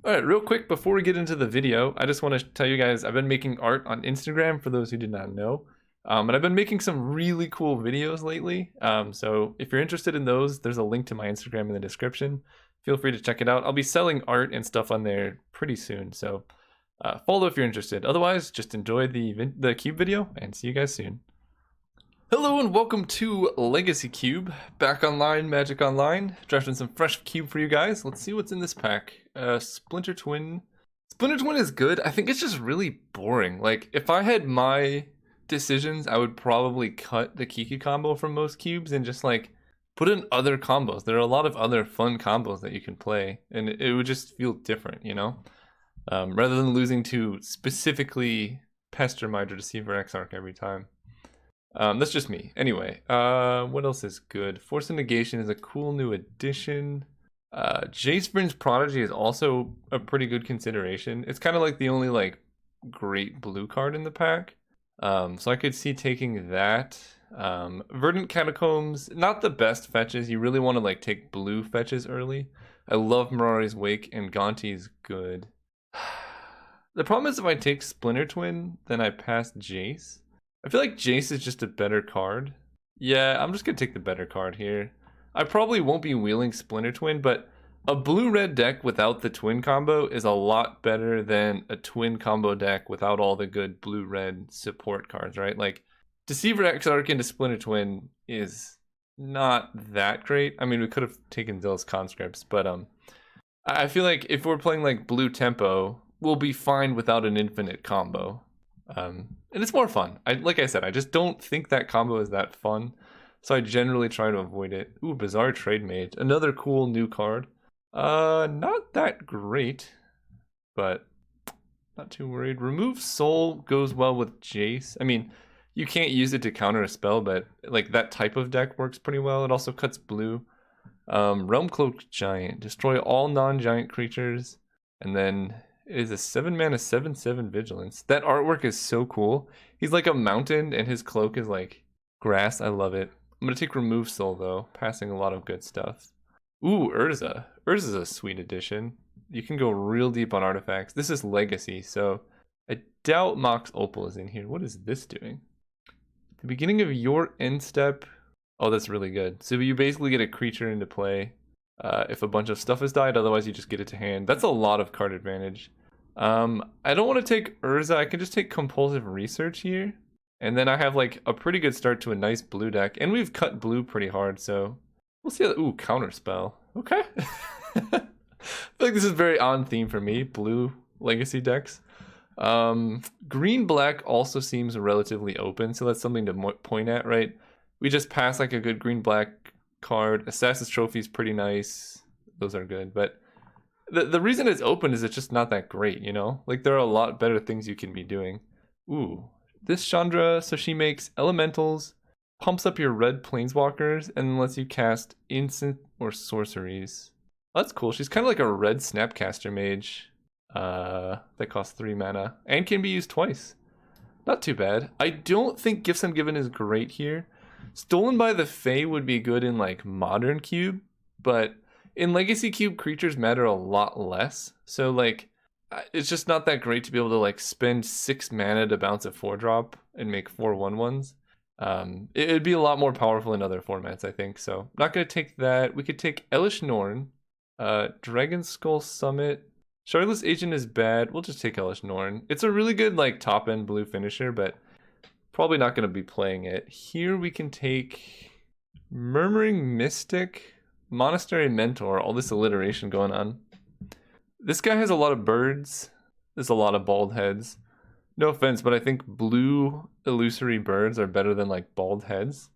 Alright, real quick before we get into the video, I just want to tell you guys I've been making art on Instagram for those who did not know. And I've been making some really cool videos lately. So if you're interested in those, there's a link to my Instagram in the description. Feel free to check it out. I'll be selling art and stuff on there pretty soon, so follow if you're interested. Otherwise, just enjoy the cube video and see you guys soon. Hello and welcome to Legacy Cube, back online, Magic Online, drafting some fresh cube for you guys. Let's see what's in this pack. Splinter Twin. Splinter Twin is good. I think it's just really boring. Like, if I had my decisions, I would probably cut the Kiki combo from most cubes and just like put in other combos. There are a lot of other fun combos that you can play, and it would just feel different, you know? Rather than losing to specifically Pester Miter Deceiver Exarch every time. That's just me. Anyway, what else is good? Force of Negation is a cool new addition. Jace Bryn's Prodigy is also a pretty good consideration. It's kind of like the only like great blue card in the pack. So I could see taking that. Verdant Catacombs, not the best fetches. You really want to like take blue fetches early. I love Mirari's Wake, and Gonti's good. The problem is if I take Splinter Twin, then I pass Jace. I feel like Jace is just a better card. Yeah, I'm just gonna take the better card here. I probably won't be wheeling Splinter Twin, but a blue-red deck without the twin combo is a lot better than a twin combo deck without all the good blue-red support cards, right? Like, Deceiver Exarch into Splinter Twin is not that great. I mean, we could have taken Zill's Conscripts, but I feel like if we're playing like blue tempo, we'll be fine without an infinite combo. And it's more fun. Like I said, I just don't think that combo is that fun, so I generally try to avoid it. Ooh, Bizarre Trade Mage, another cool new card. Not that great, but not too worried. Remove Soul goes well with Jace. I mean, you can't use it to counter a spell, but like that type of deck works pretty well. It also cuts blue. Realm Cloaked Giant, destroy all non-giant creatures, and then it is a 7-mana 7/7 vigilance. That artwork is so cool. He's like a mountain and his cloak is like grass. I love it. I'm gonna take Remove Soul though, passing a lot of good stuff. Ooh, Urza. Urza's a sweet addition. You can go real deep on artifacts. This is Legacy, so I doubt Mox Opal is in here. What is this doing? The beginning of your end step. Oh, that's really good. So you basically get a creature into play if a bunch of stuff has died, otherwise you just get it to hand. That's a lot of card advantage. I don't want to take Urza. I can just take Compulsive Research here. And then I have like a pretty good start to a nice blue deck. And we've cut blue pretty hard, so we'll see how ooh, Counterspell. Okay. I feel like this is very on theme for me, blue legacy decks. Green-black also seems relatively open, so that's something to point at, right? We just pass like a good green-black card. Assassin's Trophy is pretty nice. Those are good, but the reason it's open is it's just not that great, you know? Like, there are a lot better things you can be doing. Ooh, this Chandra, so she makes elementals, pumps up your red planeswalkers, and then lets you cast instant or sorceries. That's cool. She's kind of like a red Snapcaster mage that costs 3 mana and can be used twice. Not too bad. I don't think Gifts Ungiven is great here. Stolen by the Fae would be good in like Modern Cube, but in Legacy Cube, creatures matter a lot less. So like, it's just not that great to be able to like spend 6 mana to bounce a 4-drop and make 4 1/1s. It'd be a lot more powerful in other formats, I think. So not gonna take that. We could take Elish Norn, Dragon Skull Summit. Shardless Agent is bad. We'll just take Elish Norn. It's a really good like top end blue finisher, but probably not gonna be playing it. Here we can take Murmuring Mystic, Monastery Mentor, all this alliteration going on. This guy has a lot of birds. There's a lot of bald heads. No offense, but I think blue illusory birds are better than like bald heads.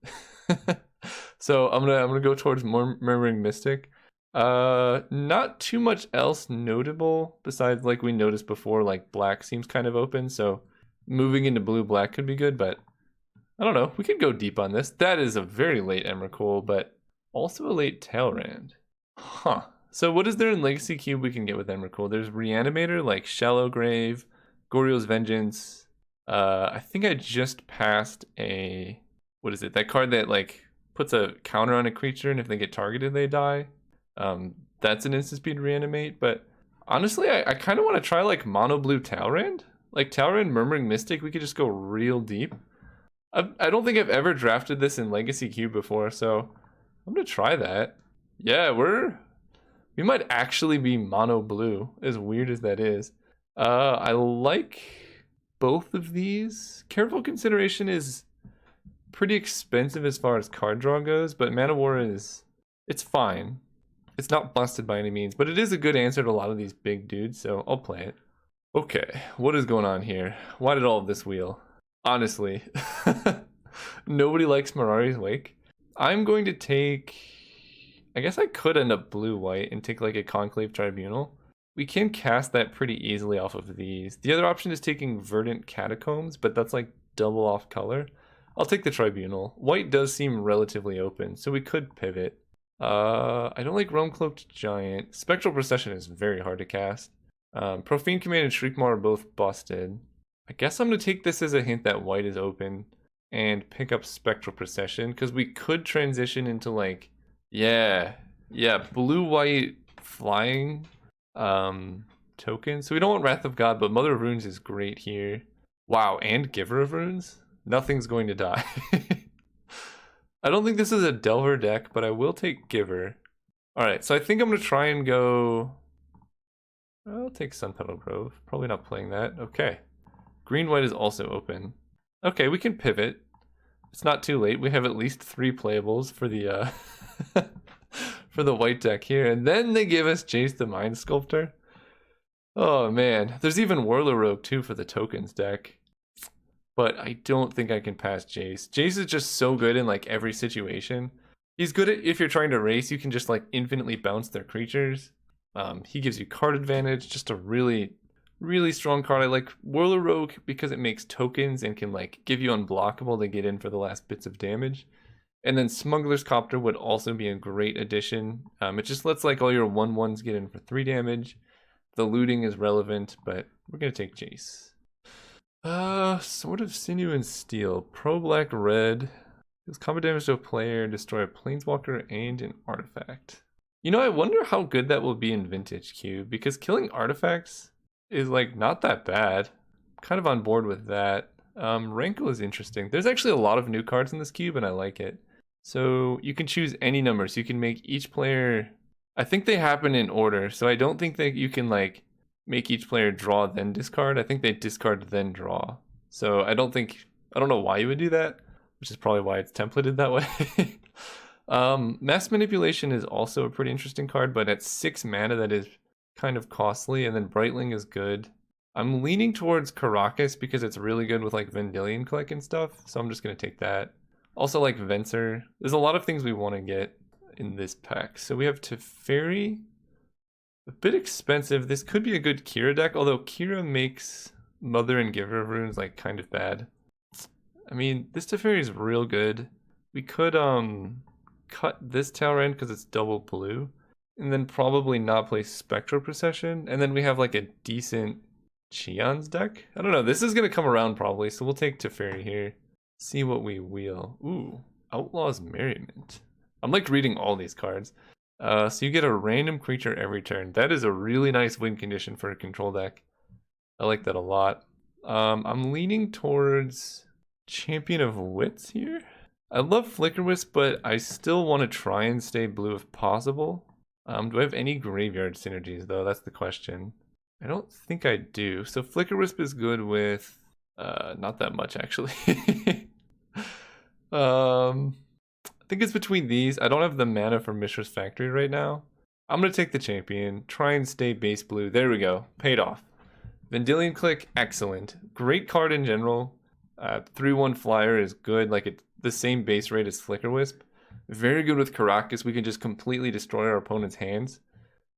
So I'm gonna go towards Murmuring Mystic. Not too much else notable besides like we noticed before, like black seems kind of open, so moving into blue-black could be good, but I don't know. We could go deep on this. That is a very late Emrakul, but also a late Talrand. Huh. So what is there in Legacy Cube we can get with Emrakul? There's Reanimator, like Shallow Grave, Goryo's Vengeance. I think I just passed a... What is it? That card that like puts a counter on a creature and if they get targeted they die. That's an instant speed reanimate, but Honestly, I kind of want to try like mono blue Talrand. Like Talrand Murmuring Mystic, we could just go real deep. I don't think I've ever drafted this in Legacy Cube before, so I'm gonna try that. Yeah, we might actually be mono blue, as weird as that is. I like both of these. Careful Consideration is pretty expensive as far as card draw goes, but Mana War it's fine. It's not busted by any means, but it is a good answer to a lot of these big dudes, so I'll play it. Okay, what is going on here? Why did all of this wheel? Honestly, nobody likes Mirari's Wake. I'm going to take... I guess I could end up blue-white and take like a Conclave Tribunal. We can cast that pretty easily off of these. The other option is taking Verdant Catacombs, but that's like double off color. I'll take the Tribunal. White does seem relatively open, so we could pivot. I don't like Realm Cloaked Giant. Spectral Procession is very hard to cast. Profane Command and Shriekmaw are both busted. I guess I'm going to take this as a hint that white is open and pick up Spectral Procession, because we could transition into like, yeah, blue-white flying token. So we don't want Wrath of God, but Mother of Runes is great here. Wow, and Giver of Runes? Nothing's going to die. I don't think this is a Delver deck, but I will take Giver. Alright, so I think I'm going to try and go... I'll take Sunpetal Grove. Probably not playing that. Okay. Green-white is also open. Okay, we can pivot. It's not too late. We have at least 3 playables for the for the white deck here. And then they give us Jace the Mind Sculptor. Oh man. There's even Whirler Rogue too for the tokens deck. But I don't think I can pass Jace. Jace is just so good in like every situation. He's good at, if you're trying to race, you can just like infinitely bounce their creatures. He gives you card advantage, just a really strong card. I like Whirler Rogue because it makes tokens and can like give you unblockable to get in for the last bits of damage. And then Smuggler's Copter would also be a great addition. It just lets like all your 1/1s get in for 3 damage. The looting is relevant, but we're gonna take Jace. Sword of Sinew and Steel. Pro Black Red. Deals combat damage to a player, destroy a Planeswalker and an artifact. You know, I wonder how good that will be in Vintage Cube, because killing artifacts is like not that bad. I'm kind of on board with that. Rankle is interesting. There's actually a lot of new cards in this cube and I like it. So you can choose any number, so you can make each player... I think they happen in order, so I don't think that you can like make each player draw then discard. I think they discard then draw. So I don't know why you would do that, which is probably why it's templated that way. Mass Manipulation is also a pretty interesting card, but at 6 mana that is kind of costly, and then Brightling is good. I'm leaning towards Caracas because it's really good with like Vendilion Click and stuff, so I'm just going to take that. Also like Venser. There's a lot of things we want to get in this pack. So we have Teferi. A bit expensive. This could be a good Kira deck, although Kira makes Mother and Giver of Runes like kind of bad. I mean, this Teferi is real good. We could cut this Talrand because it's double blue, and then probably not play Spectral Procession, and then we have like a decent Cheon's deck. I don't know, this is gonna come around probably, so we'll take Teferi here. See what we wheel. Ooh, Outlaw's Merriment. I'm like reading all these cards. So you get a random creature every turn. That is a really nice win condition for a control deck. I like that a lot. I'm leaning towards Champion of Wits here. I love Flicker Wisp, but I still want to try and stay blue if possible. Do I have any graveyard synergies though? That's the question. I don't think I do. So Flicker Wisp is good with not that much actually. I think it's between these. I don't have the mana for Mishra's Factory right now. I'm gonna take the champion, try and stay base blue. There we go, paid off. Vendilion Click, excellent. Great card in general. 3/1 flyer is good, like it's the same base rate as Flicker Wisp. Very good with Caracas. We can just completely destroy our opponent's hands.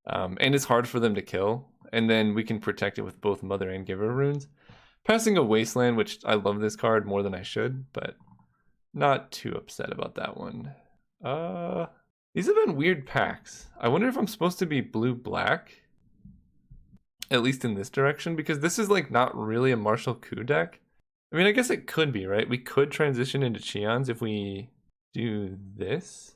And it's hard for them to kill. And then we can protect it with both Mother and Giver runes. Passing a Wasteland, which I love this card more than I should, but not too upset about that one. These have been weird packs. I wonder if I'm supposed to be blue-black. At least in this direction, because this is like not really a Martial Coup deck. I mean, I guess it could be, right? We could transition into Cheon's if we do this.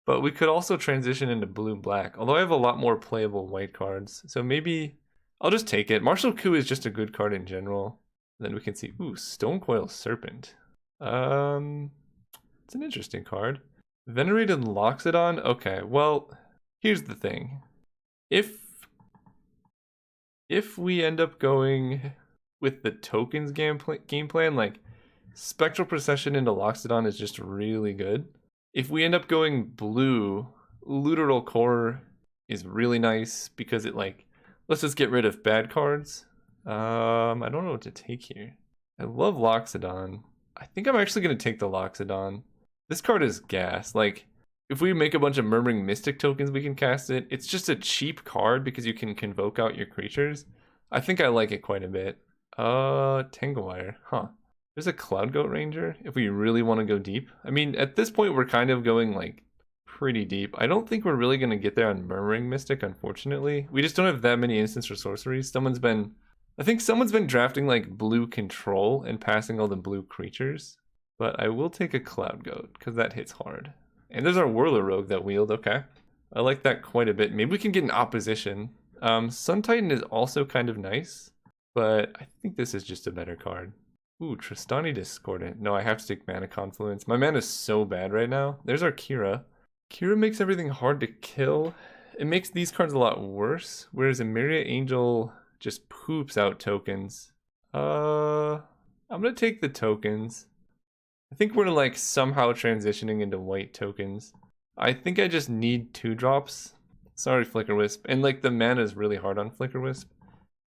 But we could also transition into blue-black, although I have a lot more playable white cards. So maybe I'll just take it. Martial Coup is just a good card in general. And then we can see, ooh, Stonecoil Serpent. It's an interesting card. Venerated Loxodon? Okay, well, here's the thing. If we end up going with the tokens game plan, like Spectral Procession into Loxodon is just really good. If we end up going blue, Literal Core is really nice because it like lets us get rid of bad cards. I don't know what to take here. I love Loxodon. I think I'm actually gonna take the Loxodon. This card is gas. Like, if we make a bunch of Murmuring Mystic tokens, we can cast it. It's just a cheap card because you can convoke out your creatures. I think I like it quite a bit. Tanglewire, huh. There's a Cloud Goat Ranger if we really want to go deep. I mean, at this point, we're kind of going like pretty deep. I don't think we're really going to get there on Murmuring Mystic, unfortunately. We just don't have that many instants or sorceries. I think someone's been drafting like blue control and passing all the blue creatures. But I will take a Cloud Goat because that hits hard. And there's our Whirler Rogue that wield, okay. I like that quite a bit. Maybe we can get an opposition. Sun Titan is also kind of nice, but I think this is just a better card. Ooh, Tristani Discordant. No, I have to take Mana Confluence. My mana is so bad right now. There's our Kira. Kira makes everything hard to kill. It makes these cards a lot worse, whereas a Myria Angel just poops out tokens. I'm gonna take the tokens. I think we're like somehow transitioning into white tokens. I think I just need 2 drops. Sorry, Flicker Wisp. And like the mana is really hard on Flicker Wisp.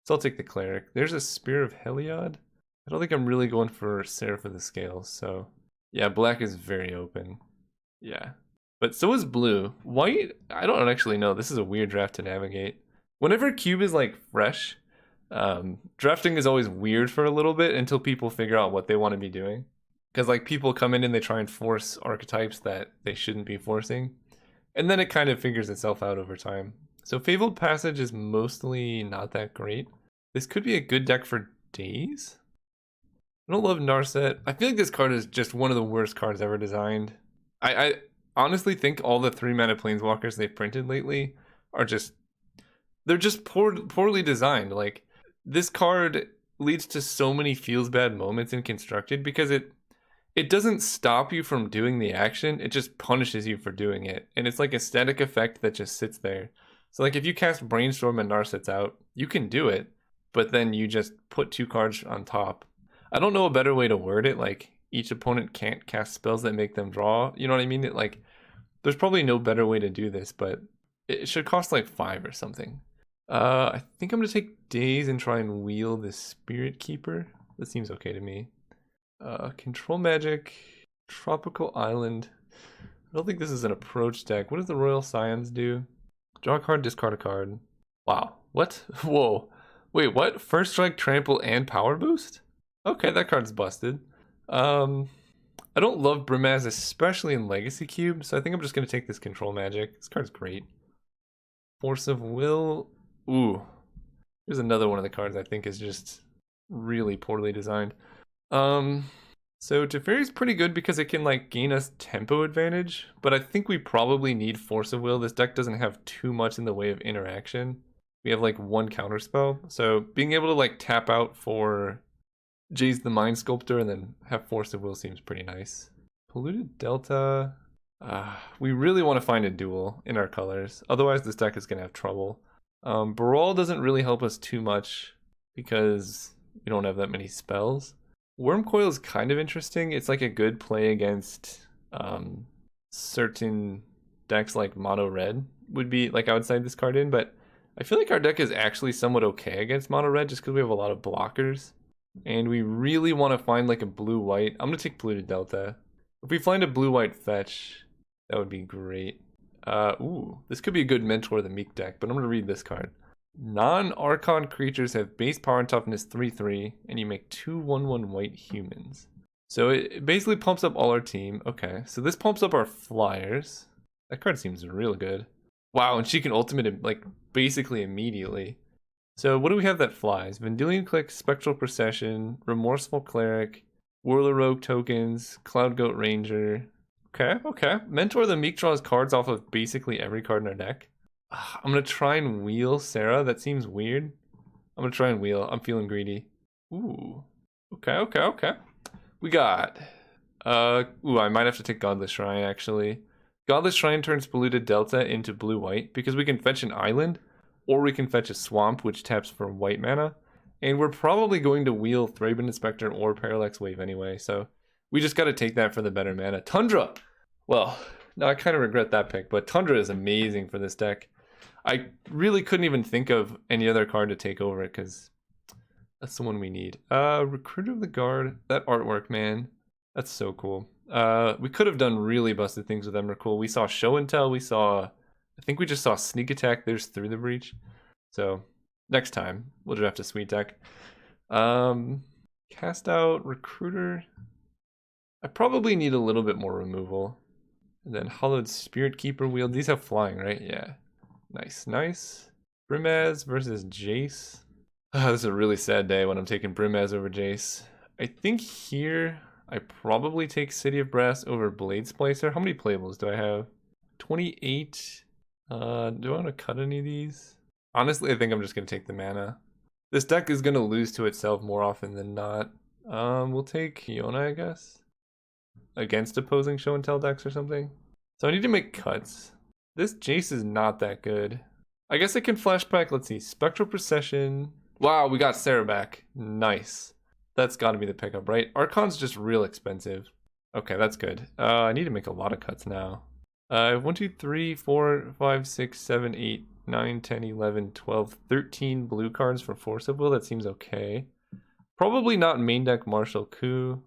So I'll take the Cleric. There's a Spear of Heliod. I don't think I'm really going for Seraph of the Scales. So yeah, black is very open. Yeah. But so is blue. White, I don't actually know. This is a weird draft to navigate. Whenever cube is like fresh, drafting is always weird for a little bit until people figure out what they want to be doing. Because like people come in and they try and force archetypes that they shouldn't be forcing. And then it kind of figures itself out over time. So Fabled Passage is mostly not that great. This could be a good deck for days. I don't love Narset. I feel like this card is just one of the worst cards ever designed. I honestly think all the 3-mana Planeswalkers they've printed lately are just... They're just poorly designed. Like, this card leads to so many feels bad moments in Constructed because it doesn't stop you from doing the action, it just punishes you for doing it. And it's like a static effect that just sits there. So like if you cast Brainstorm and Narset's out, you can do it, but then you just put 2 cards on top. I don't know a better way to word it, like each opponent can't cast spells that make them draw, you know what I mean? Like, there's probably no better way to do this, but it should cost like 5 or something. I think I'm gonna take Daze and try and wheel the Spirit Keeper. That seems okay to me. Control Magic, Tropical Island. I don't think this is an approach deck. What does the Royal Scions do? Draw a card, discard a card. Wow, what? Whoa. Wait, what? First Strike, Trample, and Power Boost? Okay, that card's busted. I don't love Brimaz, especially in Legacy Cube, so I think I'm just gonna take this Control Magic. This card's great. Force of Will. Ooh. Here's another one of the cards I think is just really poorly designed. So Teferi's pretty good because it can like gain us tempo advantage, but I think we probably need Force of Will. This deck doesn't have too much in the way of interaction. We have like 1 counterspell, so being able to like tap out for Jace the Mind Sculptor and then have Force of Will seems pretty nice. Polluted Delta. We really want to find a duel in our colors, otherwise this deck is going to have trouble. Brawl doesn't really help us too much because we don't have that many spells. Wormcoil is kind of interesting. It's like a good play against certain decks like Mono Red would be like I would side this card in, but I feel like our deck is actually somewhat okay against Mono Red just because we have a lot of blockers. And we really want to find like a blue-white. I'm going to take Polluted Delta. If we find a blue-white fetch, that would be great. Ooh, this could be a good Mentor of the Meek deck, but I'm going to read this card. Non-Archon creatures have base power and toughness 3/3, and you make 2 1/1 white humans. So it basically pumps up all our team. Okay, so this pumps up our flyers. That card seems real good. Wow, and she can ultimate it like basically immediately. So what do we have that flies? Vendilion Click, Spectral Procession, Remorseful Cleric, Whirler Rogue tokens, Cloud Goat Ranger, Okay. Mentor the Meek draws cards off of basically every card in our deck. I'm gonna try and wheel Sarah. That seems weird. I'm gonna try and wheel. I'm feeling greedy. Ooh. Okay. We got ooh, I might have to take Godless Shrine actually. Godless Shrine turns polluted Delta into blue-white because we can fetch an island or we can fetch a swamp which taps for white mana. And we're probably going to wheel Thraben Inspector or Parallax Wave anyway, so we just gotta take that for the better mana. Tundra! Well, no, I kind of regret that pick, but Tundra is amazing for this deck. I really couldn't even think of any other card to take over it because that's the one we need. Recruiter of the Guard, that artwork, man. That's so cool. We could have done really busted things with Emrakul. We saw Show and Tell, I think we just saw Sneak Attack, there's Through the Breach. So, next time, we'll draft a sweet deck. Cast out, Recruiter. I probably need a little bit more removal. And then Hollowed Spirit Keeper Wield. These have flying, right? Yeah. Nice. Brimaz versus Jace. Oh, this is a really sad day when I'm taking Brimaz over Jace. I think here I probably take City of Brass over Blade Splicer. How many playables do I have? 28. Do I want to cut any of these? Honestly, I think I'm just going to take the mana. This deck is going to lose to itself more often than not. We'll take Fiona, I guess. Against opposing Show and Tell decks or something. So I need to make cuts. This Jace is not that good. I guess I can flashback, let's see, Spectral Procession. Wow, we got Sarah back. Nice. That's gotta be the pickup, right? Archon's just real expensive. Okay, that's good. I need to make a lot of cuts now. 1, 2, 3, 4, 5, 6, 7, 8, 9, 10, 11, 12, 13 blue cards for Force of Will. That seems okay. Probably not main deck Martial Coup.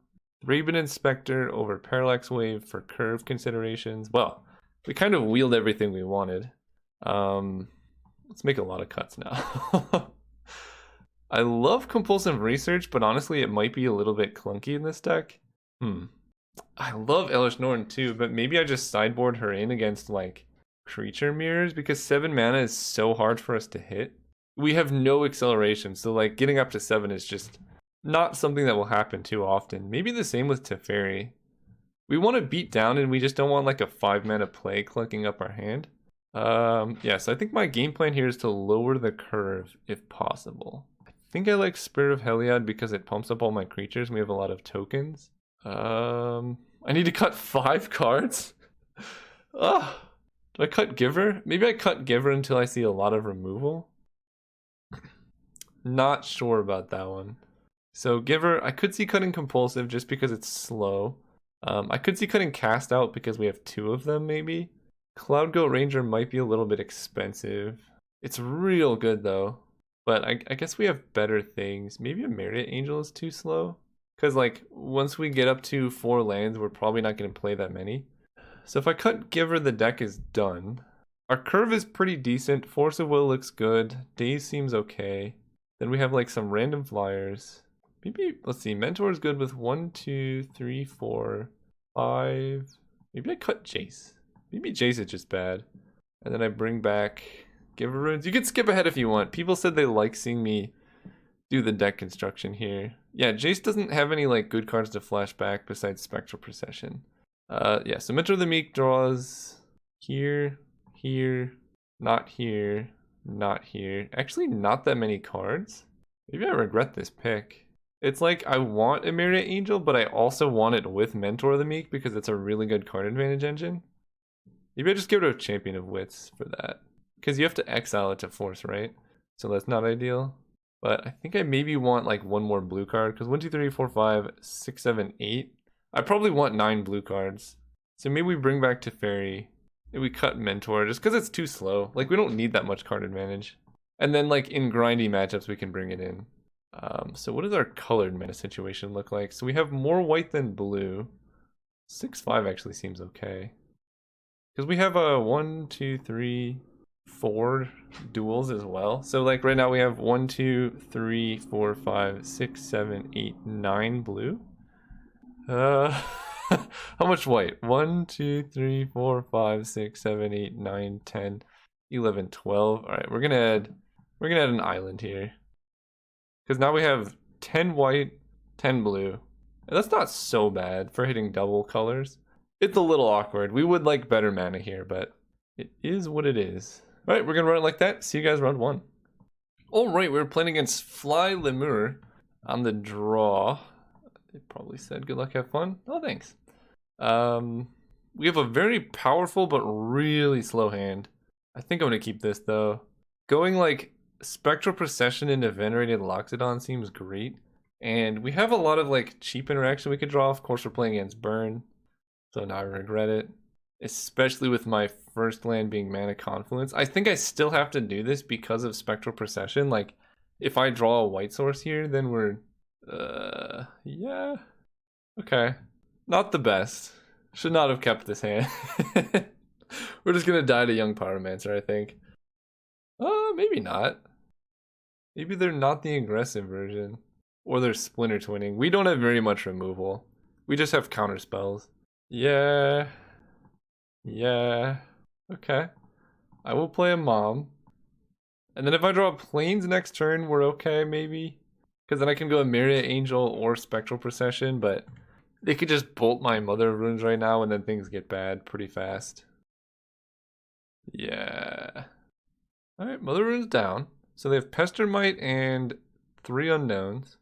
Thraben Inspector over Parallax Wave for curve considerations. Well, we kind of wheeled everything we wanted. Let's make a lot of cuts now. I love Compulsive Research, but honestly, it might be a little bit clunky in this deck. I love Elish Norton too, but maybe I just sideboard her in against like creature mirrors because 7 mana is so hard for us to hit. We have no acceleration, so like getting up to 7 is just not something that will happen too often. Maybe the same with Teferi. We want to beat down and we just don't want like a 5 mana play clunking up our hand. Yeah, so I think my game plan here is to lower the curve if possible. I think I like Spirit of Heliod because it pumps up all my creatures and we have a lot of tokens. I need to cut 5 cards? Do I cut Giver? Maybe I cut Giver until I see a lot of removal. Not sure about that one. So Giver, I could see cutting Compulsive just because it's slow. I could see cutting Cast Out because we have 2 of them maybe. Cloud Goat Ranger might be a little bit expensive. It's real good though. But I guess we have better things. Maybe a Myriad Angel is too slow. Because like once we get up to 4 lands, we're probably not going to play that many. So if I cut Giver, the deck is done. Our curve is pretty decent. Force of Will looks good. Daze seems okay. Then we have like some random flyers. Maybe, let's see, Mentor is good with 1, 2, 3, 4, 5. Maybe I cut Jace. Maybe Jace is just bad. And then I bring back Giver Runes. You can skip ahead if you want. People said they like seeing me do the deck construction here. Yeah, Jace doesn't have any like good cards to flash back besides Spectral Procession. Yeah, so Mentor the Meek draws here, not here, not here. Actually, not that many cards. Maybe I regret this pick. It's like I want a Myriad Angel, but I also want it with Mentor the Meek because it's a really good card advantage engine. Maybe I just get rid of Champion of Wits for that. Because you have to exile it to force, right? So that's not ideal. But I think I maybe want like 1 more blue card. Because 1, 2, 3, 4, 5, 6, 7, 8. I probably want 9 blue cards. So maybe we bring back Teferi. Maybe we cut Mentor just because it's too slow. Like we don't need that much card advantage. And then like in grindy matchups we can bring it in. So what does our colored mana situation look like? So we have more white than blue. 6-5 actually seems okay. Because we have 1, 2, 3, 4 duels as well. So like right now we have 1, 2, 3, 4, 5, 6, 7, 8, 9 blue. How much white? 1, 2, 3, 4, 5, 6, 7, 8, 9, 10, 11, 12. All right, we're gonna add an island here. Because now we have 10 white, 10 blue. And that's not so bad for hitting double colors. It's a little awkward. We would like better mana here, but it is what it is. All right, we're gonna run it like that. See you guys round 1. All right, we're playing against Fly Lemur on the draw. They probably said good luck, have fun. Oh, thanks. We have a very powerful but really slow hand. I think I'm gonna keep this though. Going like Spectral Procession into Venerated Loxodon seems great. And we have a lot of like cheap interaction we could draw. Of course, we're playing against Burn, so now I regret it. Especially with my first land being Mana Confluence. I think I still have to do this because of Spectral Procession. Like, if I draw a white source here, then we're... yeah. Okay. Not the best. Should not have kept this hand. We're just gonna die to Young Pyromancer, I think. Maybe not. Maybe they're not the aggressive version. Or they're Splinter Twinning. We don't have very much removal. We just have counter spells. Yeah. Yeah. Okay. I will play a Mom. And then if I draw Plains next turn, we're okay, maybe. Because then I can go a Myriad Angel or Spectral Procession, but they could just bolt my Mother of Runes right now and then things get bad pretty fast. Yeah. Alright, Mother of Runes down. So they have Pestermite and 3 unknowns.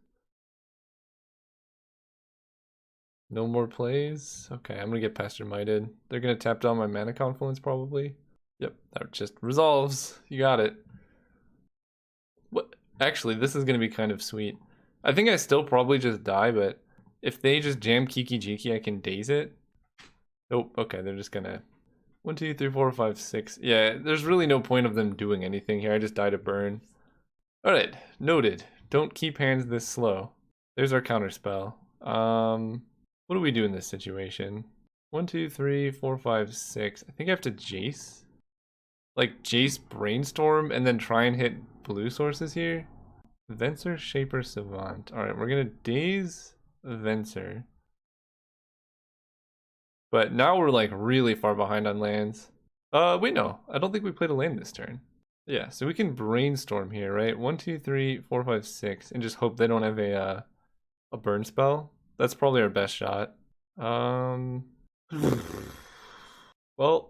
No more plays? Okay, I'm gonna get Pestermited. They're gonna tap down my Mana Confluence probably. Yep, that just resolves. You got it. What? Actually, this is gonna be kind of sweet. I think I still probably just die, but if they just jam Kiki Jiki, I can daze it. Nope, okay, they're just gonna... 1, 2, 3, 4, 5, 6. Yeah, there's really no point of them doing anything here. I just die to burn. Alright, noted. Don't keep hands this slow. There's our counter spell. What do we do in this situation? 1, 2, 3, 4, 5, 6. I think I have to Jace. Like Jace Brainstorm and then try and hit blue sources here. Venser, Shaper, Savant. Alright, we're gonna daze Venser. But now we're like really far behind on lands. Wait, no. I don't think we played a land this turn. Yeah, so we can Brainstorm here, right? 1, 2, 3, 4, 5, 6, and just hope they don't have a burn spell. That's probably our best shot. Well,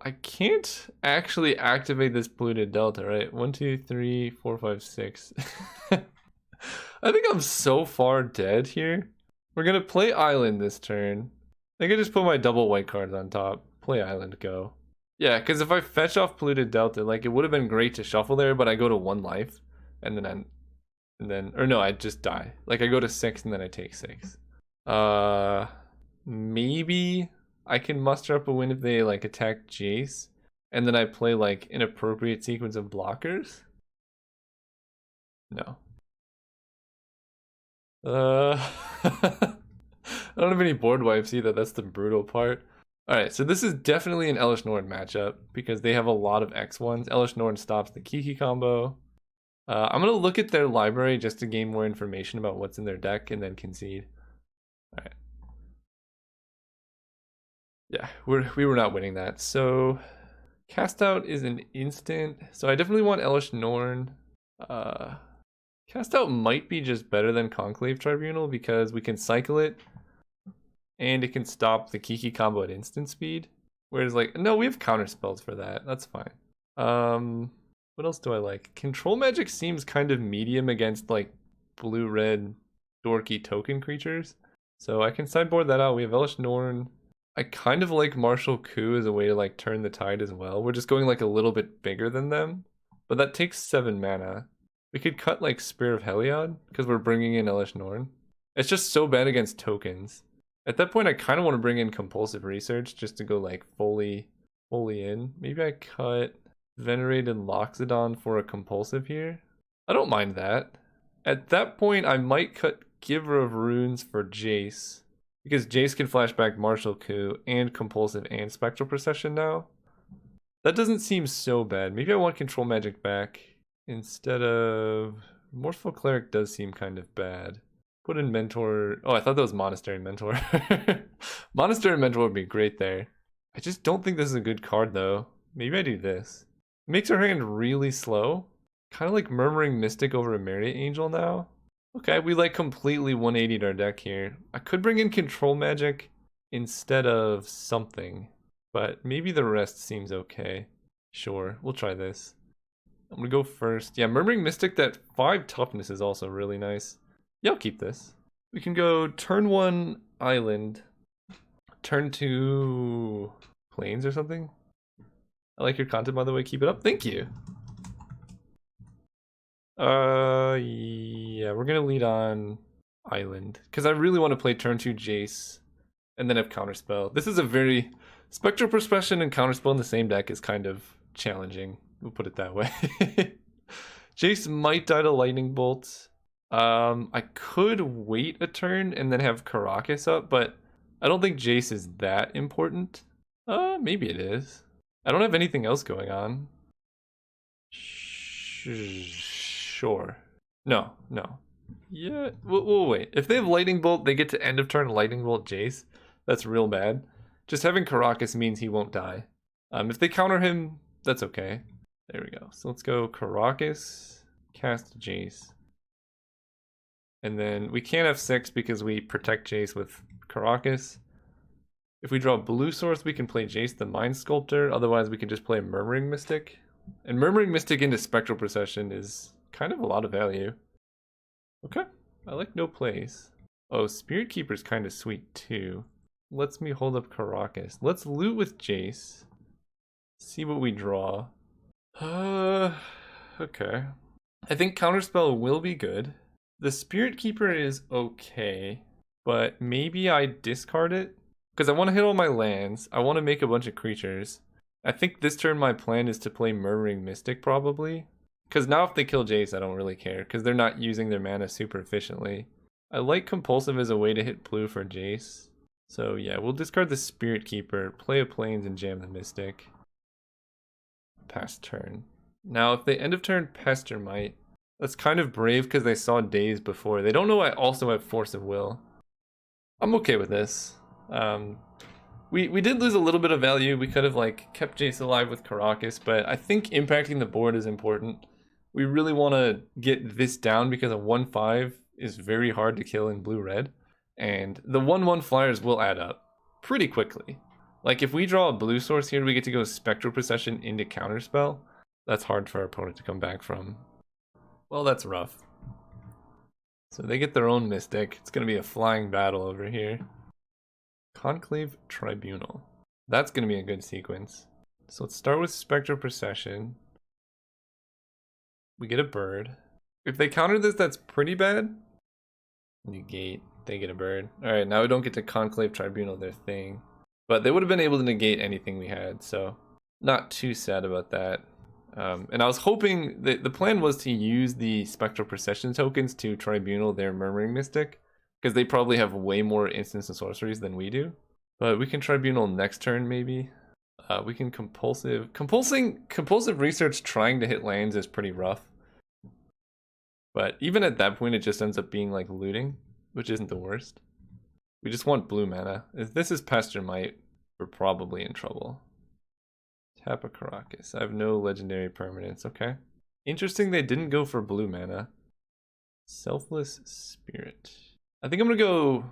I can't actually activate this polluted delta, right? 1, 2, 3, 4, 5, 6. I think I'm so far dead here. We're gonna play Island this turn. I can just put my double white cards on top. Play Island, go. Yeah, because if I fetch off polluted delta, like it would have been great to shuffle there, but I go to 1 life, and then or no, I just die. Like I go to 6 and then I take 6. Maybe I can muster up a win if they like attack Jace, and then I play like an appropriate sequence of blockers. No. I don't have any board wipes either. That's the brutal part. Alright, so this is definitely an Elish Norn matchup because they have a lot of X1s. Elish Norn stops the Kiki combo. I'm going to look at their library just to gain more information about what's in their deck and then concede. Alright. Yeah, we were not winning that. So, Cast Out is an instant. So I definitely want Elish Norn. Cast Out might be just better than Conclave Tribunal because we can cycle it. And it can stop the Kiki combo at instant speed. Whereas like, no, we have counter spells for that. That's fine. What else do I like? Control Magic seems kind of medium against like blue-red dorky token creatures. So I can sideboard that out. We have Elish Norn. I kind of like Martial Coup as a way to like turn the tide as well. We're just going like a little bit bigger than them. But that takes 7 mana. We could cut like Spear of Heliod because we're bringing in Elish Norn. It's just so bad against tokens. At that point, I kind of want to bring in Compulsive Research just to go like fully in. Maybe I cut Venerated Loxodon for a Compulsive here. I don't mind that. At that point, I might cut Giver of Runes for Jace. Because Jace can flashback Martial Coup and Compulsive and Spectral Procession now. That doesn't seem so bad. Maybe I want Control Magic back instead of... Morseful Cleric does seem kind of bad. Put in Mentor. Oh, I thought that was Monastery Mentor. Monastery Mentor would be great there. I just don't think this is a good card though. Maybe I do this. It makes our hand really slow. Kind of like Murmuring Mystic over a Myriad Angel now. Okay, we like completely 180'd our deck here. I could bring in Control Magic instead of something. But maybe the rest seems okay. Sure, we'll try this. I'm gonna go first. Yeah, Murmuring Mystic, that 5 toughness is also really nice. Yeah, I'll keep this. We can go turn 1 island, turn 2 plains or something. I like your content, by the way. Keep it up. Thank you. Yeah, we're gonna lead on island because I really want to play turn 2 Jace and then have counterspell. This is a very Spectral Perception and counterspell in the same deck is kind of challenging. We'll put it that way. Jace might die to lightning bolt. I could wait a turn and then have Caracas up, but I don't think Jace is that important. Maybe it is. I don't have anything else going on. Sure. No. Yeah, we'll wait. If they have lightning bolt, they get to end of turn lightning bolt Jace. That's real bad. Just having Caracas means he won't die. If they counter him, that's okay. There we go. So let's go Caracas, cast Jace. And then we can't have 6 because we protect Jace with Caracas. If we draw blue source, we can play Jace the Mind Sculptor. Otherwise, we can just play Murmuring Mystic. And Murmuring Mystic into Spectral Procession is kind of a lot of value. Okay, I like no plays. Oh, Spirit Keeper's kind of sweet too. Lets me hold up Caracas. Let's loot with Jace. See what we draw. Okay. I think Counterspell will be good. The Spirit Keeper is okay, but maybe I discard it because I want to hit all my lands. I want to make a bunch of creatures. I think this turn my plan is to play Murmuring Mystic probably. Because now if they kill Jace, I don't really care because they're not using their mana super efficiently. I like Compulsive as a way to hit blue for Jace. So yeah, we'll discard the Spirit Keeper, play a Plains, and jam the Mystic. Pass turn. Now if they end of turn Pester Might, that's kind of brave because they saw Daze before. They don't know I also have Force of Will. I'm okay with this. We did lose a little bit of value. We could have like kept Jace alive with Caracas, but I think impacting the board is important. We really want to get this down because a 1/5 is very hard to kill in blue-red. And the 1/1 flyers will add up pretty quickly. Like if we draw a blue source here, we get to go Spectral Procession into Counterspell. That's hard for our opponent to come back from. Well, that's rough. So they get their own Mystic. It's going to be a flying battle over here. Conclave Tribunal. That's going to be a good sequence. So let's start with Spectral Procession. We get a bird. If they counter this, that's pretty bad. Negate. They get a bird. Alright, now we don't get to Conclave Tribunal their thing. But they would have been able to negate anything we had, so not too sad about that. And I was hoping that the plan was to use the Spectral Procession tokens to Tribunal their Murmuring Mystic, because they probably have way more instants and sorceries than we do. But we can Tribunal next turn, maybe. We can Compulsive Research trying to hit lands is pretty rough. But even at that point, it just ends up being like looting, which isn't the worst. We just want blue mana. If this is Pester Might, we're probably in trouble. Tap a Caracas. I have no legendary permanents, okay. Interesting they didn't go for blue mana. Selfless Spirit. I think I'm gonna go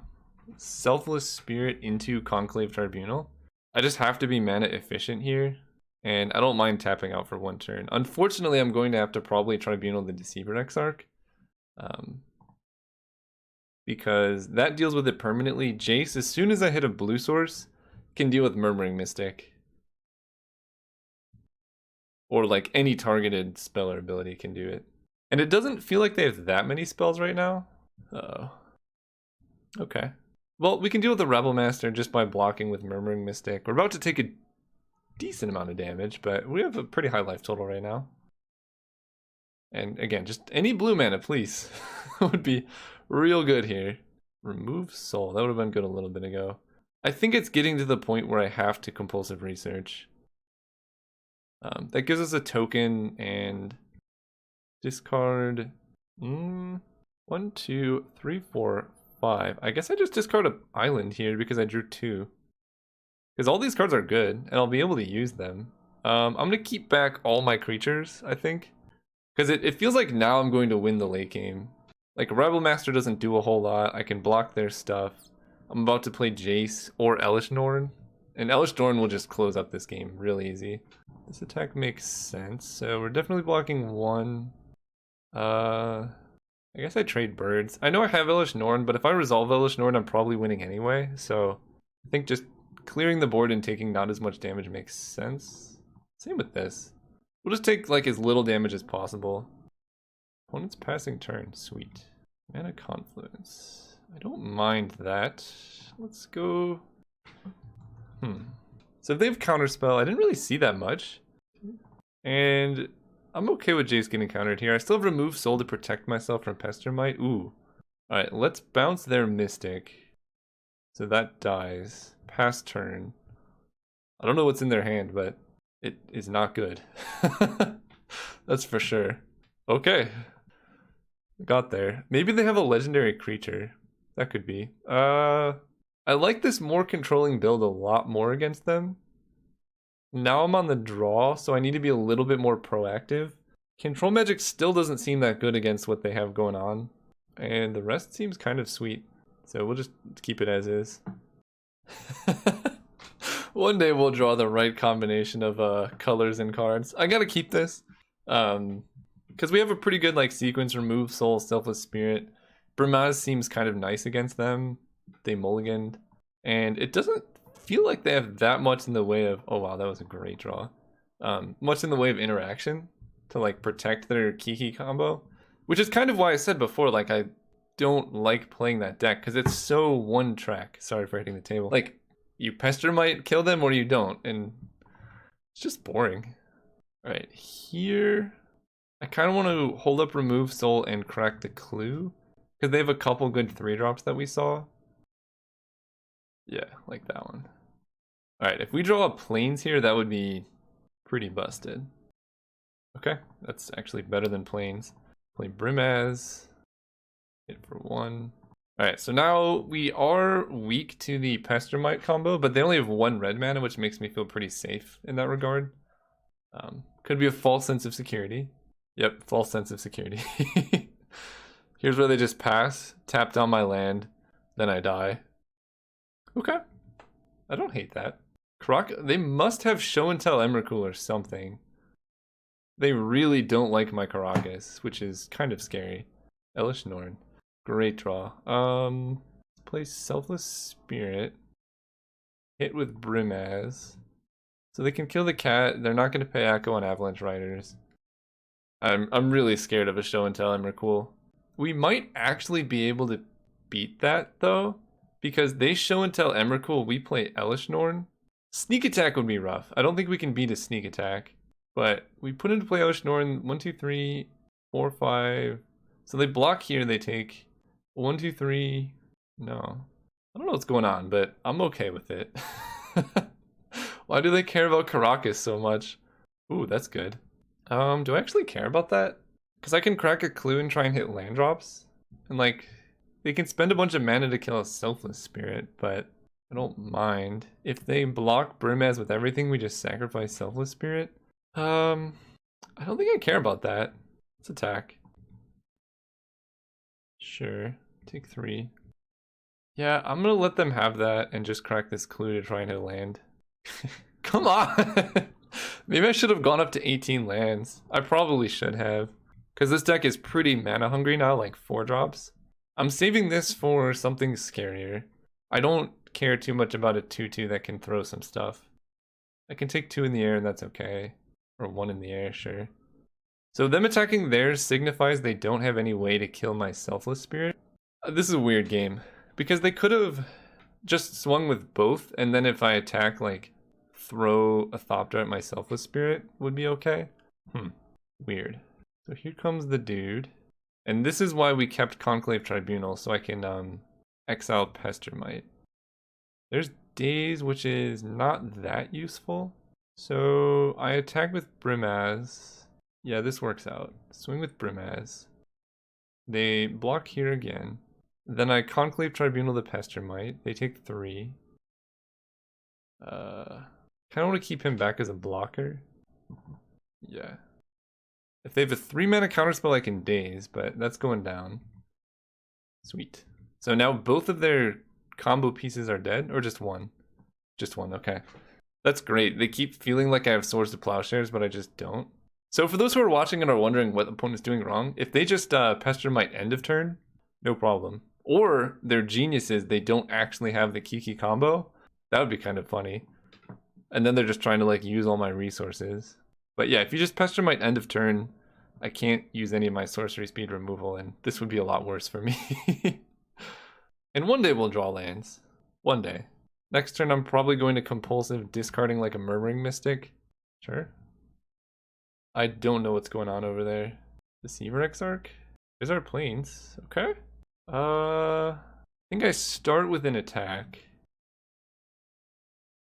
Selfless Spirit into Conclave Tribunal. I just have to be mana efficient here, and I don't mind tapping out for 1 turn. Unfortunately, I'm going to have to probably Tribunal the Deceiver Exarch. Because that deals with it permanently. Jace, as soon as I hit a blue source, can deal with Murmuring Mystic. Or like any targeted spell or ability can do it. And it doesn't feel like they have that many spells right now. Uh-oh. Okay. Well, we can deal with the Rebel Master just by blocking with Murmuring Mystic. We're about to take a decent amount of damage, but we have a pretty high life total right now. And again, just any blue mana, please. Would be real good here. Remove Soul. That would have been good a little bit ago. I think it's getting to the point where I have to Compulsive Research. That gives us a token and discard 1, 2, 3, 4, 5. I guess I just discard an island here because I drew 2. Because all these cards are good and I'll be able to use them. I'm going to keep back all my creatures, I think. Because it feels like now I'm going to win the late game. Like Rebel Master doesn't do a whole lot. I can block their stuff. I'm about to play Jace or Elish Norn. And Elish Norn will just close up this game real easy. This attack makes sense. So we're definitely blocking one. I guess I trade birds. I know I have Elish Norn, but if I resolve Elish Norn, I'm probably winning anyway. So I think just clearing the board and taking not as much damage makes sense. Same with this. We'll just take like as little damage as possible. Opponent's passing turn. Sweet. Mana Confluence. I don't mind that. Let's go. So if they have Counterspell, I didn't really see that much. And I'm okay with Jace getting countered here. I still have Remove Soul to protect myself from Pestermite. Ooh. Alright, let's bounce their Mystic. So that dies. Pass turn. I don't know what's in their hand, but it is not good. That's for sure. Okay. Got there. Maybe they have a legendary creature. That could be. I like this more controlling build a lot more against them. Now I'm on the draw, so I need to be a little bit more proactive. Control Magic still doesn't seem that good against what they have going on. And the rest seems kind of sweet. So we'll just keep it as is. One day we'll draw the right combination of colors and cards. I gotta keep this. Because we have a pretty good like sequence, Remove Soul, Selfless Spirit. Brimaz seems kind of nice against them. They mulliganed. And it doesn't feel like they have that much in the way of, oh wow, that was a great draw. Much in the way of interaction to like protect their Kiki combo. Which is kind of why I said before, like I don't like playing that deck because it's so one track. Sorry for hitting the table. Like you Pester might kill them or you don't, and it's just boring. Alright, here I kind of want to hold up Remove Soul and crack the Clue because they have a couple good 3-drops that we saw. Yeah, like that one. Alright, if we draw up Plains here, that would be pretty busted. Okay, that's actually better than Plains. Play Brimaz. Hit for 1. Alright, so now we are weak to the Pestermite combo, but they only have 1 red mana, which makes me feel pretty safe in that regard. Could be a false sense of security. Yep, false sense of security. Here's where they just pass, tap down my land, then I die. Okay. I don't hate that. They must have show and tell Emrakul or something. They really don't like my Karakas, which is kind of scary. Elish Norn. Great draw. Play Selfless Spirit. Hit with Brimaz. So they can kill the cat. They're not going to pay Echo on Avalanche Riders. I'm really scared of a show and tell Emrakul. We might actually be able to beat that though, because they show and tell Emrakul, we play Elish Norn. Sneak attack would be rough. I don't think we can beat a sneak attack. But we put into play Elish Norn 1, 2, 3, 4, 5. So they block here, they take 1, 2, 3. No. I don't know what's going on, but I'm okay with it. Why do they care about Karakas so much? Ooh, that's good. Do I actually care about that? Because I can crack a Clue and try and hit land drops. And like, they can spend a bunch of mana to kill a Selfless Spirit, but I don't mind. If they block Brimaz with everything, we just sacrifice Selfless Spirit. I don't think I care about that. Let's attack. Sure. Take 3. Yeah, I'm gonna let them have that and just crack this Clue to try and hit land. Come on! Maybe I should have gone up to 18 lands. I probably should have. Because this deck is pretty mana hungry now, like 4 drops. I'm saving this for something scarier. I don't care too much about a 2/2 that can throw some stuff. I can take 2 in the air and that's okay. Or 1 in the air, sure. So them attacking theirs signifies they don't have any way to kill my Selfless Spirit. This is a weird game. Because they could have just swung with both, and then if I attack, like, throw a Thopter at my Selfless Spirit would be okay. Weird. So here comes the dude. And this is why we kept Conclave Tribunal, so I can exile Pestermite. There's Daze, which is not that useful. So I attack with Brimaz. Yeah, this works out. Swing with Brimaz. They block here again. Then I Conclave Tribunal the Pestermite. They take 3. Kind of want to keep him back as a blocker. Yeah. If they have a 3 mana counterspell, I can Daze, but that's going down. Sweet. So now both of their combo pieces are dead, or just one? Just one, okay. That's great. They keep feeling like I have Swords to Plowshares, but I just don't. So for those who are watching and are wondering what the opponent's doing wrong, if they just Pester Mite end of turn, no problem. Or they're geniuses, they don't actually have the Kiki combo, that would be kind of funny. And then they're just trying to like use all my resources. But yeah, if you just Pester Mite end of turn, I can't use any of my sorcery speed removal, and this would be a lot worse for me. And one day we'll draw lands. One day. Next turn I'm probably going to compulsive discarding like a Murmuring Mystic. Sure. I don't know what's going on over there. Deceiver Exarch? There's our planes. Okay. I think I start with an attack.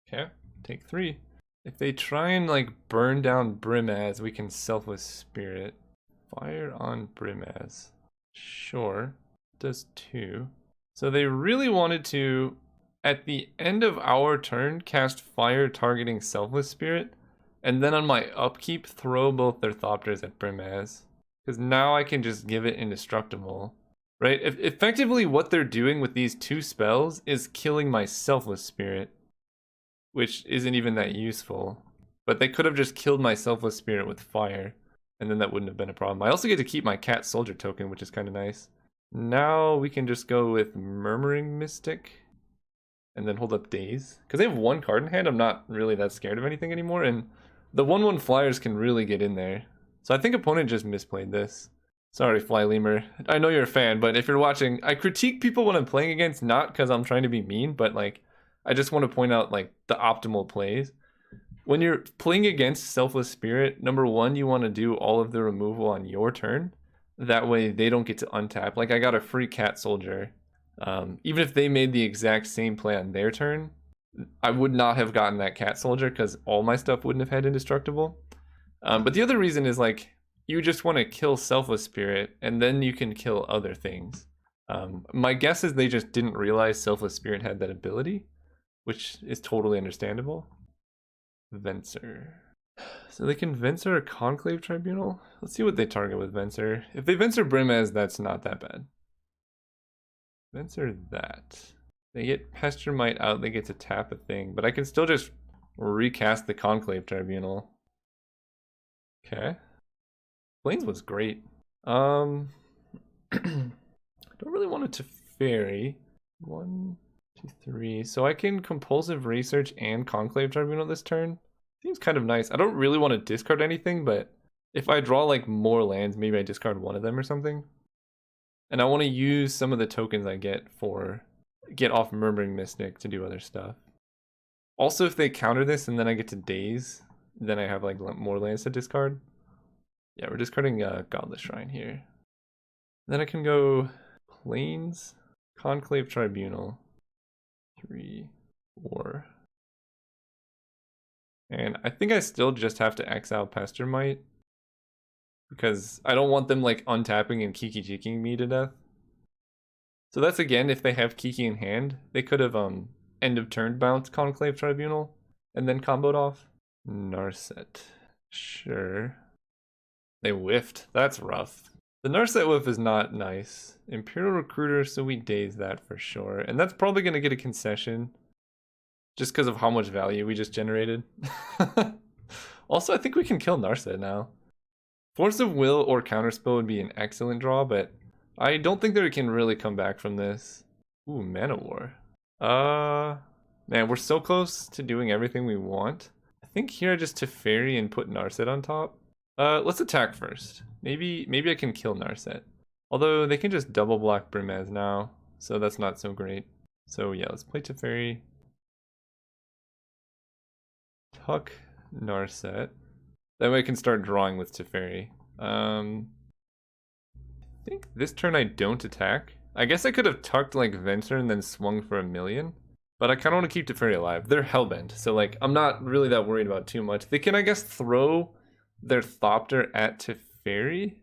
Okay, take 3. If they try and like burn down Brimaz, we can Selfless Spirit. Fire on Brimaz. Sure. Does 2. So they really wanted to, at the end of our turn, cast Fire targeting Selfless Spirit, and then on my upkeep, throw both their Thopters at Brimaz. Because now I can just give it Indestructible. Right? Effectively, what they're doing with these 2 spells is killing my Selfless Spirit, which isn't even that useful. But they could have just killed my Selfless Spirit with fire, and then that wouldn't have been a problem. I also get to keep my Cat Soldier token, which is kind of nice. Now we can just go with Murmuring Mystic, and then hold up Daze. Because they have 1 card in hand, I'm not really that scared of anything anymore, and the 1/1 flyers can really get in there. So I think opponent just misplayed this. Sorry, Fly Lemur. I know you're a fan, but if you're watching, I critique people when I'm playing against, not because I'm trying to be mean, but like, I just want to point out like the optimal plays. When you're playing against Selfless Spirit, number 1, you want to do all of the removal on your turn. That way they don't get to untap. Like I got a free Cat Soldier. Even if they made the exact same play on their turn, I would not have gotten that Cat Soldier because all my stuff wouldn't have had Indestructible. But the other reason is like, you just want to kill Selfless Spirit, and then you can kill other things. My guess is they just didn't realize Selfless Spirit had that ability, which is totally understandable. Venser. So they can Venser a Conclave Tribunal? Let's see what they target with Venser. If they Venser Brimaz, that's not that bad. Venser that. They get Pester Mite out, they get to tap a thing, but I can still just recast the Conclave Tribunal. Okay. Plains was great. Don't really want it to fairy. 1, 2, 3. So I can Compulsive Research and Conclave Tribunal this turn. Seems kind of nice. I don't really want to discard anything, but if I draw like more lands, maybe I discard one of them or something. And I want to use some of the tokens I get off Murmuring Mystic to do other stuff. Also, if they counter this and then I get to Daze, then I have like more lands to discard. Yeah, we're discarding Godless Shrine here. Then I can go Plains, Conclave Tribunal, 3, 4. And I think I still just have to exile Pester Mite, because I don't want them like untapping and Kiki-jiking me to death. So that's again, if they have Kiki in hand, they could have end of turn bounce Conclave Tribunal and then comboed off. Narset. Sure. They whiffed. That's rough. The Narset whiff is not nice. Imperial Recruiter, so we daze that for sure. And that's probably going to get a concession, just because of how much value we just generated. Also, I think we can kill Narset now. Force of Will or Counterspell would be an excellent draw, but I don't think that it can really come back from this. Ooh, Mana War. Man, we're so close to doing everything we want. I think here I just Teferi and put Narset on top. Let's attack first. Maybe I can kill Narset. Although they can just double block Brimaz now, so that's not so great. So yeah, let's play Teferi. Tuck Narset. That way I can start drawing with Teferi. I think this turn I don't attack. I guess I could have tucked like Venser and then swung for 1,000,000. But I kind of want to keep Teferi alive. They're Hellbent, so like I'm not really that worried about too much. They can, I guess, throw their Thopter at Teferi.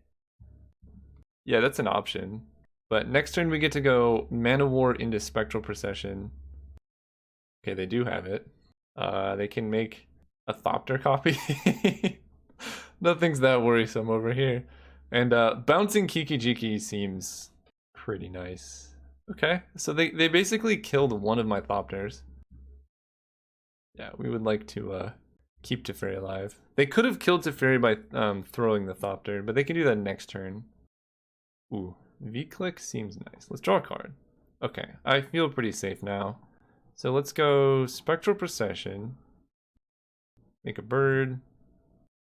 Yeah, that's an option. But next turn we get to go Mana War into Spectral Procession. Okay, they do have it. They can make a Thopter copy. Nothing's that worrisome over here. And bouncing Kiki-jiki seems pretty nice. Okay, so they basically killed one of my Thopters. Yeah, we would like to keep Teferi alive. They could have killed Teferi by throwing the Thopter, but they can do that next turn. Ooh, V-click seems nice. Let's draw a card. Okay, I feel pretty safe now. So let's go Spectral Procession. Make a bird.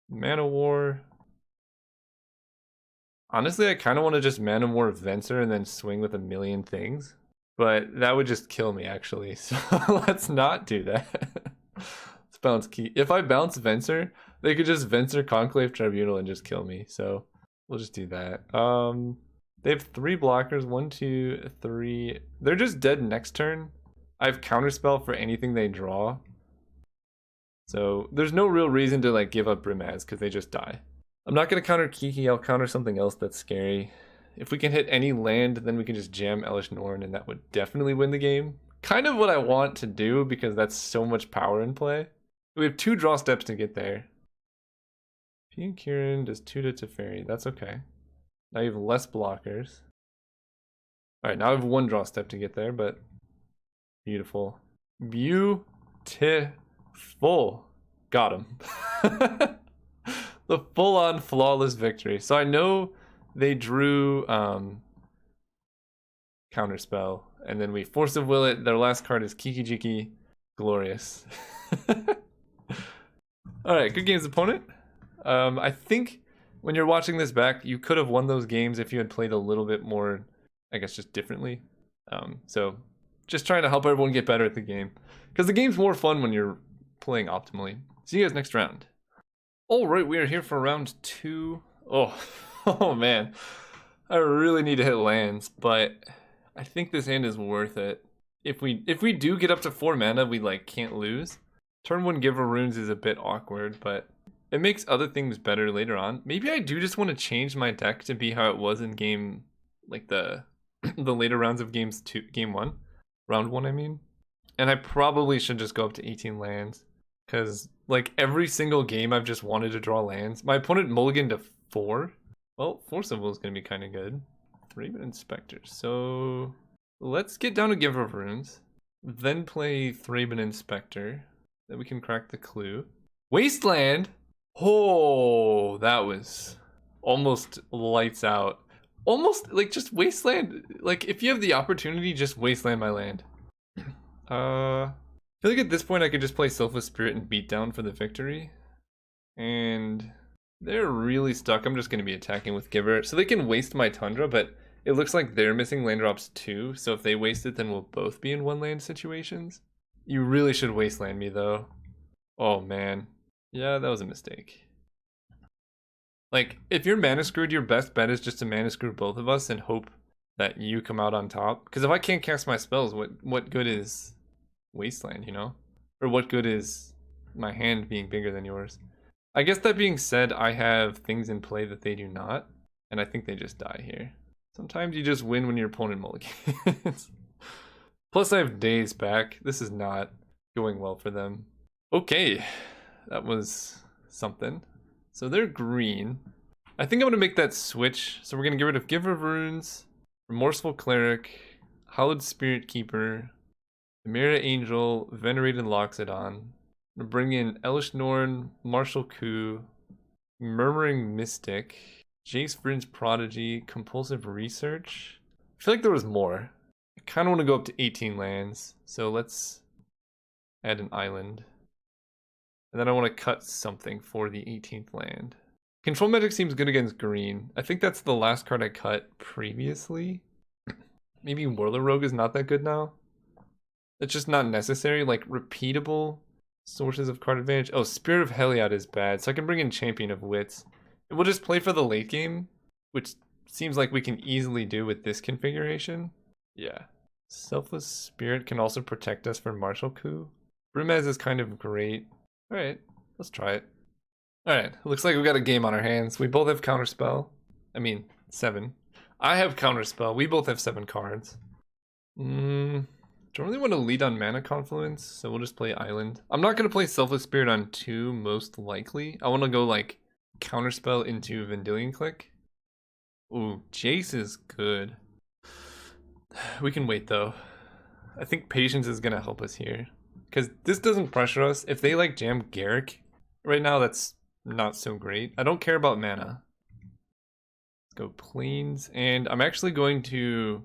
Mana War. Honestly, I kind of want to just Mana War Venser and then swing with a million things. But that would just kill me, actually. So let's not do that. Let's bounce Key. If I bounce Venser, they could just Venser Conclave Tribunal and just kill me. So we'll just do that. They have 3 blockers. 1, 2, 3. They're just dead next turn. I have Counterspell for anything they draw. So there's no real reason to like give up Brimaz because they just die. I'm not going to counter Kiki. I'll counter something else that's scary. If we can hit any land, then we can just jam Elish Norn, and that would definitely win the game. Kind of what I want to do because that's so much power in play. We have 2 draw steps to get there. P and Kieran does 2 to Teferi. That's okay. Now you have less blockers. Alright, now I have 1 draw step to get there, but beautiful. Beautiful. Got him. The full-on flawless victory. So I know they drew Counterspell, and then we Force of Will it. Their last card is Kiki Jiki. Glorious. Alright, good games, opponent. I think when you're watching this back, you could have won those games if you had played a little bit more, I guess, just differently. So just trying to help everyone get better at the game. Because the game's more fun when you're playing optimally. See you guys next round. Alright, we are here for round 2. Oh man. I really need to hit lands, but I think this hand is worth it. If we do get up to 4 mana, we like can't lose. Turn 1 Giver Runes is a bit awkward, but it makes other things better later on. Maybe I do just want to change my deck to be how it was in game, like the the later rounds of game 1. Round 1, I mean. And I probably should just go up to 18 lands. Because, like, every single game I've just wanted to draw lands. My opponent mulliganed to 4. Well, Force of Will is going to be kind of good. 3 Inspector. So, let's get down to Giver of Runes. Then play Thraben Inspector. Then we can crack the clue. Wasteland! Oh, that was almost lights out. Almost, like, just Wasteland. Like, if you have the opportunity, just Wasteland my land. I feel like at this point I could just play Selfless Spirit and beat down for the victory. And they're really stuck. I'm just going to be attacking with Giver. So they can waste my Tundra, but it looks like they're missing land drops too. So if they waste it, then we'll both be in 1 land situations. You really should Wasteland me though. Oh man. Yeah, that was a mistake. Like, if you're mana screwed, your best bet is just to mana screw both of us and hope that you come out on top. Because if I can't cast my spells, what good is Wasteland, you know? Or what good is my hand being bigger than yours? I guess that being said, I have things in play that they do not, and I think they just die here. Sometimes you just win when your opponent mulligans. Plus I have Days back. This is not going well for them. Okay, that was something. So they're green. I think I'm going to make that switch. So we're going to get rid of Giver of Runes, Remorseful Cleric, Hallowed Spirit Keeper, Chimera Angel, Venerated Loxodon. I'm bring in Elish Norn, Martial Coup, Murmuring Mystic, Jace Vryn's Prodigy, Compulsive Research. I feel like there was more. I kind of want to go up to 18 lands, so let's add an island. And then I want to cut something for the 18th land. Control Magic seems good against green. I think that's the last card I cut previously. Maybe Whirler Rogue is not that good now. It's just not necessary. Like, repeatable sources of card advantage. Oh, Spirit of Heliod is bad, so I can bring in Champion of Wits. And we'll just play for the late game, which seems like we can easily do with this configuration. Yeah. Selfless Spirit can also protect us from Martial Coup. Brimaz is kind of great. Alright, let's try it. Alright, looks like we got a game on our hands. We both have Counterspell. I mean, 7. I have Counterspell. We both have 7 cards. Don't really want to lead on Mana Confluence, so we'll just play Island. I'm not going to play Selfless Spirit on 2, most likely. I want to go, like, Counterspell into Vendilion Click. Ooh, Jace is good. We can wait though. I think patience is gonna help us here. Because this doesn't pressure us. If they like jam Garrick, right now that's not so great. I don't care about mana. Let's go Plains. And I'm actually going to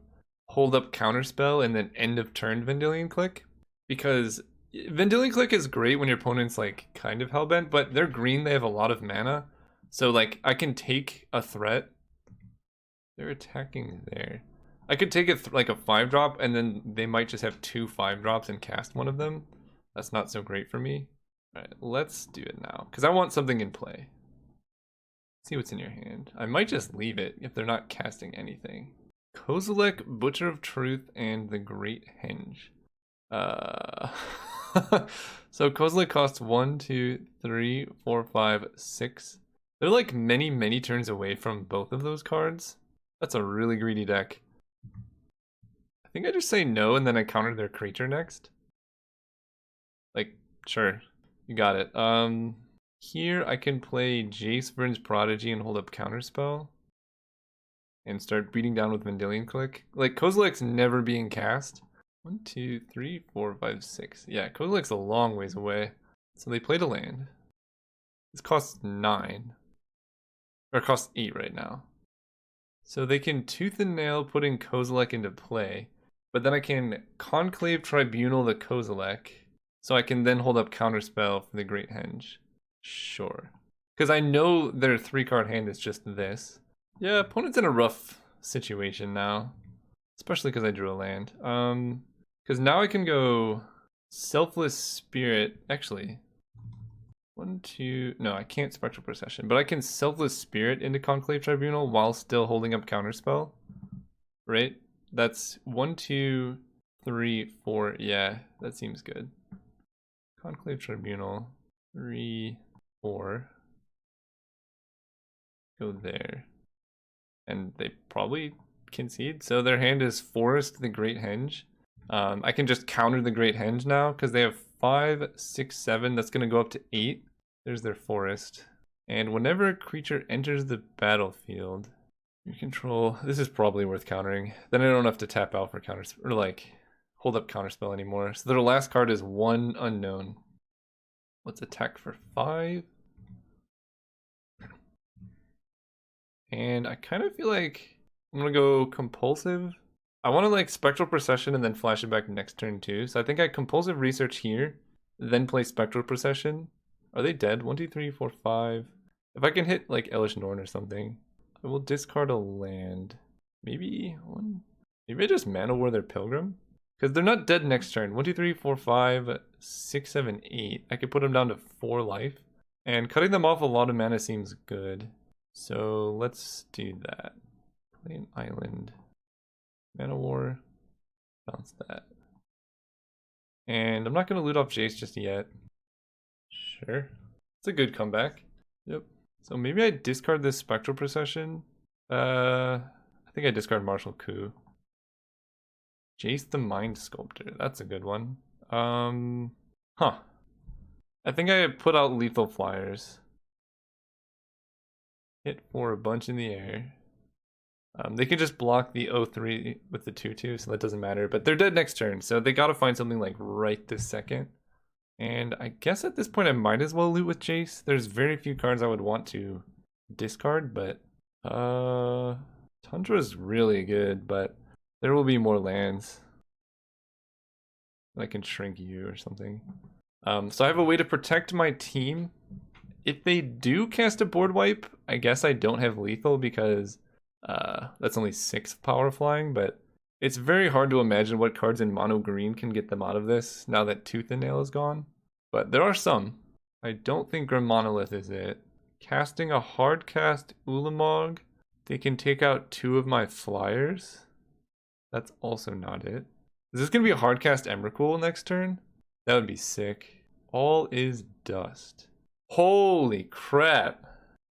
hold up Counterspell and then end of turn Vendilion Click. Because Vendilion Click is great when your opponent's like kind of hellbent, but they're green, they have a lot of mana. So like I can take a threat. They're attacking there. I could take it like a 5-drop and then they might just have 2 5-drops and cast one of them. That's not so great for me. Alright, let's do it now. Because I want something in play. See what's in your hand. I might just leave it if they're not casting anything. Kozilek, Butcher of Truth, and the Great Henge. So Kozilek costs 1, 2, 3, 4, 5, 6. They're like many turns away from both of those cards. That's a really greedy deck. I think I just say no and then I counter their creature next. Like, sure. You got it. Here I can play Jace Vern's Prodigy and hold up Counterspell. And start beating down with Vendilion Click. Like, Kozilek's never being cast. 1, 2, 3, 4, 5, 6. Yeah, Kozilek's a long ways away. So they played a land. This costs 9. Or costs 8 right now. So they can Tooth and Nail putting Kozilek into play. But then I can Conclave Tribunal the Kozilek. So I can then hold up Counterspell for the Great Henge. Sure. Because I know their 3-card hand is just this. Yeah, opponent's in a rough situation now. Especially because I drew a land. Because now I can go Selfless Spirit. Actually, 1, 2... No, I can't Spectral Procession. But I can Selfless Spirit into Conclave Tribunal while still holding up Counterspell. Right? That's 1, 2, 3, 4. Yeah, that seems good. Conclave Tribunal. 3, 4. Go there. And they probably concede. So their hand is Forest the Great Henge. I can just counter the Great Henge now because they have 5, 6, 7. That's going to go up to 8. There's their Forest. And whenever a creature enters the battlefield, you control... This is probably worth countering. Then I don't have to tap out for counters or like hold up Counterspell anymore. So their last card is 1 unknown. Let's attack for 5. And I kind of feel like I'm going to go Compulsive. I want to like Spectral Procession and then flash it back next turn too. So I think I Compulsive Research here, then play Spectral Procession. Are they dead? 1, 2, 3, 4, 5. If I can hit like Elish Norn or something, I will discard a land. Maybe one. Maybe I just Mana War their Pilgrim. Because they're not dead next turn. 1, 2, 3, 4, 5, 6, 7, 8. I could put them down to 4 life. And cutting them off a lot of mana seems good. So let's do that. Play an island. Mana War. Bounce that. And I'm not going to loot off Jace just yet. Sure. It's a good comeback. Yep. So maybe I discard this Spectral Procession. I think I discard Martial Coup. Jace the Mind Sculptor. That's a good one. Huh. I think I put out Lethal Flyers. Hit for a bunch in the air. They can just block the 0-3 with the 2-2, so that doesn't matter. But they're dead next turn, so they gotta find something like right this second. And I guess at this point I might as well loot with Jace. There's very few cards I would want to discard, but Tundra's really good, but there will be more lands. I can shrink you or something. So I have a way to protect my team. If they do cast a board wipe, I guess I don't have lethal because that's only 6 power flying, but it's very hard to imagine what cards in mono green can get them out of this now that Tooth and Nail is gone. But there are some. I don't think Grim Monolith is it. Casting a hard cast Ulamog, they can take out 2 of my flyers. That's also not it. Is this going to be a hard cast Emrakul next turn? That would be sick. All is dust. Holy crap.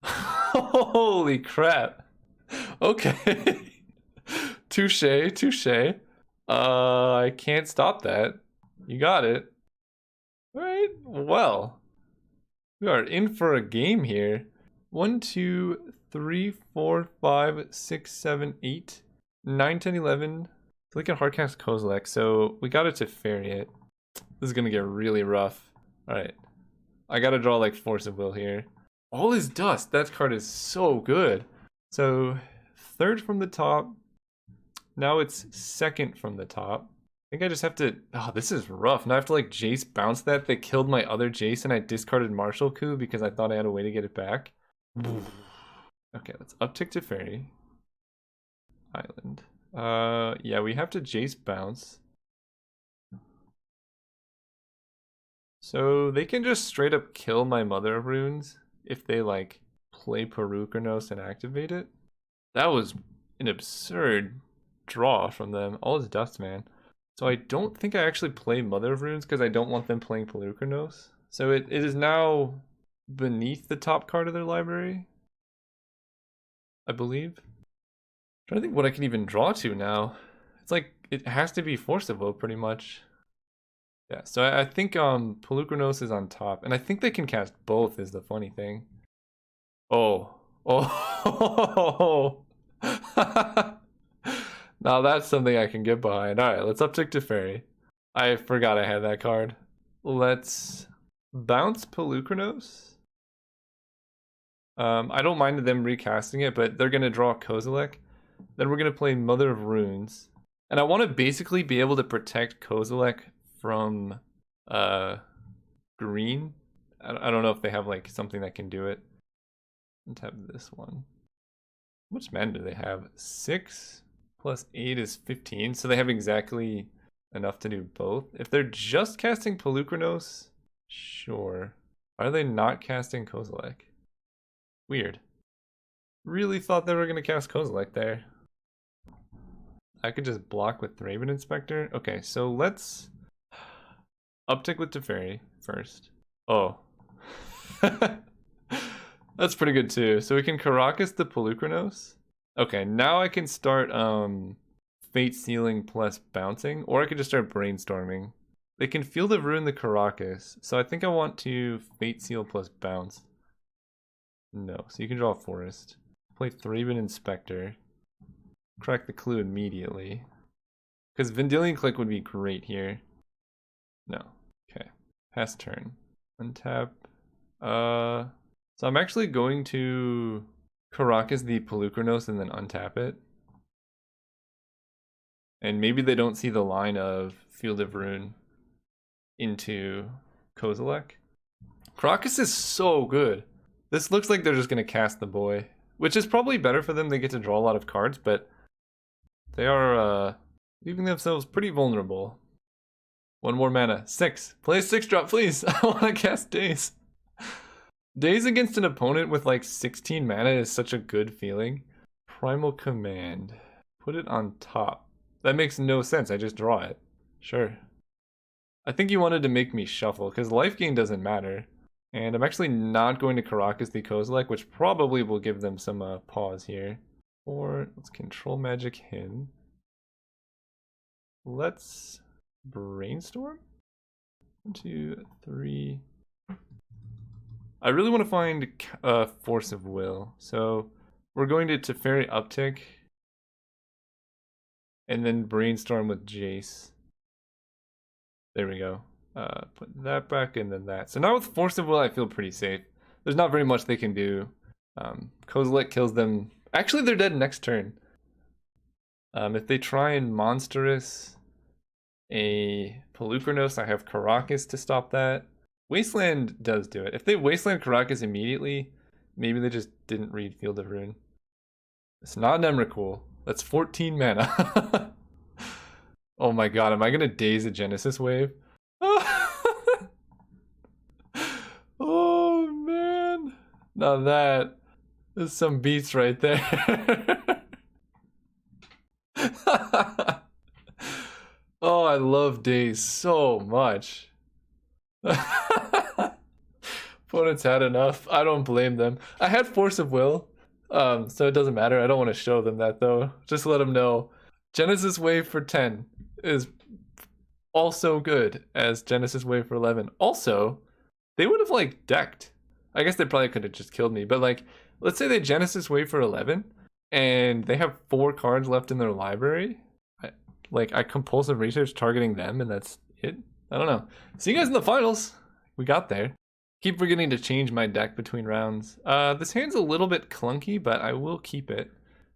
Holy crap. Okay. Touche, touche. I can't stop that. You got it. Alright, well. We are in for a game here. 1, 2, 3, 4, 5, 6, 7, 8, 9, 10, 11. So they can hardcast Kozilek, so we got it to Teferi it. This is gonna get really rough. Alright. I gotta draw like Force of Will here. All is Dust. That card is so good. So, third from the top. Now it's second from the top. I think I just have to... Oh, this is rough. Now I have to like Jace bounce that. They killed my other Jace and I discarded Martial Coup because I thought I had a way to get it back. Okay, let's uptick to Teferi. Island. Yeah, we have to Jace bounce. So they can just straight up kill my Mother of Runes if they like play Perukernos and activate it. That was an absurd draw from them. All is Dust, man. So I don't think I actually play Mother of Runes because I don't want them playing Perukernos. So it is now beneath the top card of their library, I believe. I'm trying to think what I can even draw to now. It's like, it has to be Force of Will pretty much. Yeah, so I think Pelucranos is on top, and I think they can cast both is the funny thing. Oh. Now that's something I can get behind. Alright, let's uptick to Teferi. I forgot I had that card. Let's bounce Pelucranos. I don't mind them recasting it, but they're gonna draw Kozilek. Then we're gonna play Mother of Runes. And I want to basically be able to protect Kozilek from green. I don't know if they have like something that can do it. Let's have this one. How much mana do they have? 6 plus 8 is 15, so they have exactly enough to do both. If they're just casting Pelucranos, sure. Why are they not casting Kozilek? Weird. Really thought they were going to cast Kozilek there. I could just block with Thraben Inspector. Okay, so let's uptick with Teferi first. Oh. That's pretty good too. So we can Karakas the Pelucranos. Okay, now I can start Fate Sealing plus bouncing, or I could just start brainstorming. They can Field of Ruin the Karakas, so I think I want to Fate Seal plus bounce. No, so you can draw a forest. Play Thraben Inspector. Crack the clue immediately. Because Vendilion Click would be great here. No. Okay. Pass turn. Untap. So I'm actually going to Karakas the Pelucranos and then untap it. And maybe they don't see the line of Field of Ruin into Kozilek. Karakas is so good. This looks like they're just going to cast the boy, which is probably better for them. They get to draw a lot of cards, but they are leaving themselves pretty vulnerable. One more mana. 6. Play a 6-drop, please. I want to cast Daze. Daze against an opponent with like 16 mana is such a good feeling. Primal Command. Put it on top. That makes no sense. I just draw it. Sure. I think you wanted to make me shuffle, because life gain doesn't matter. And I'm actually not going to Karakas the Kozilek, which probably will give them some pause here. Or let's Control Magic him. Let's brainstorm. 1, 2, 3. I really want to find Force of Will. So we're going to Teferi uptick. And then brainstorm with Jace. There we go. Put that back and then that. So now with Force of Will, I feel pretty safe. There's not very much they can do. Kozilek kills them. Actually, they're dead next turn. If they try and Monstrous a Pelucranos, I have Karakas to stop that. Wasteland does do it. If they Wasteland Karakas immediately, maybe they just didn't read Field of Ruin. It's not an Emrakul. That's 14 mana. Oh my god, am I gonna Daze a Genesis Wave? Oh man. Now that is some beats right there. Oh, I love Daze so much. Opponents had enough. I don't blame them. I had Force of Will, so it doesn't matter. I don't want to show them that though. Just let them know. Genesis Wave for 10 is also good as Genesis Wave for 11. Also, they would have like decked. I guess they probably could have just killed me, but like, let's say they Genesis Wave for 11 and they have 4 cards left in their library. Like, I compulsive research targeting them, and that's it. I don't know. See you guys in the finals. We got there. Keep forgetting to change my deck between rounds. This hand's a little bit clunky, but I will keep it.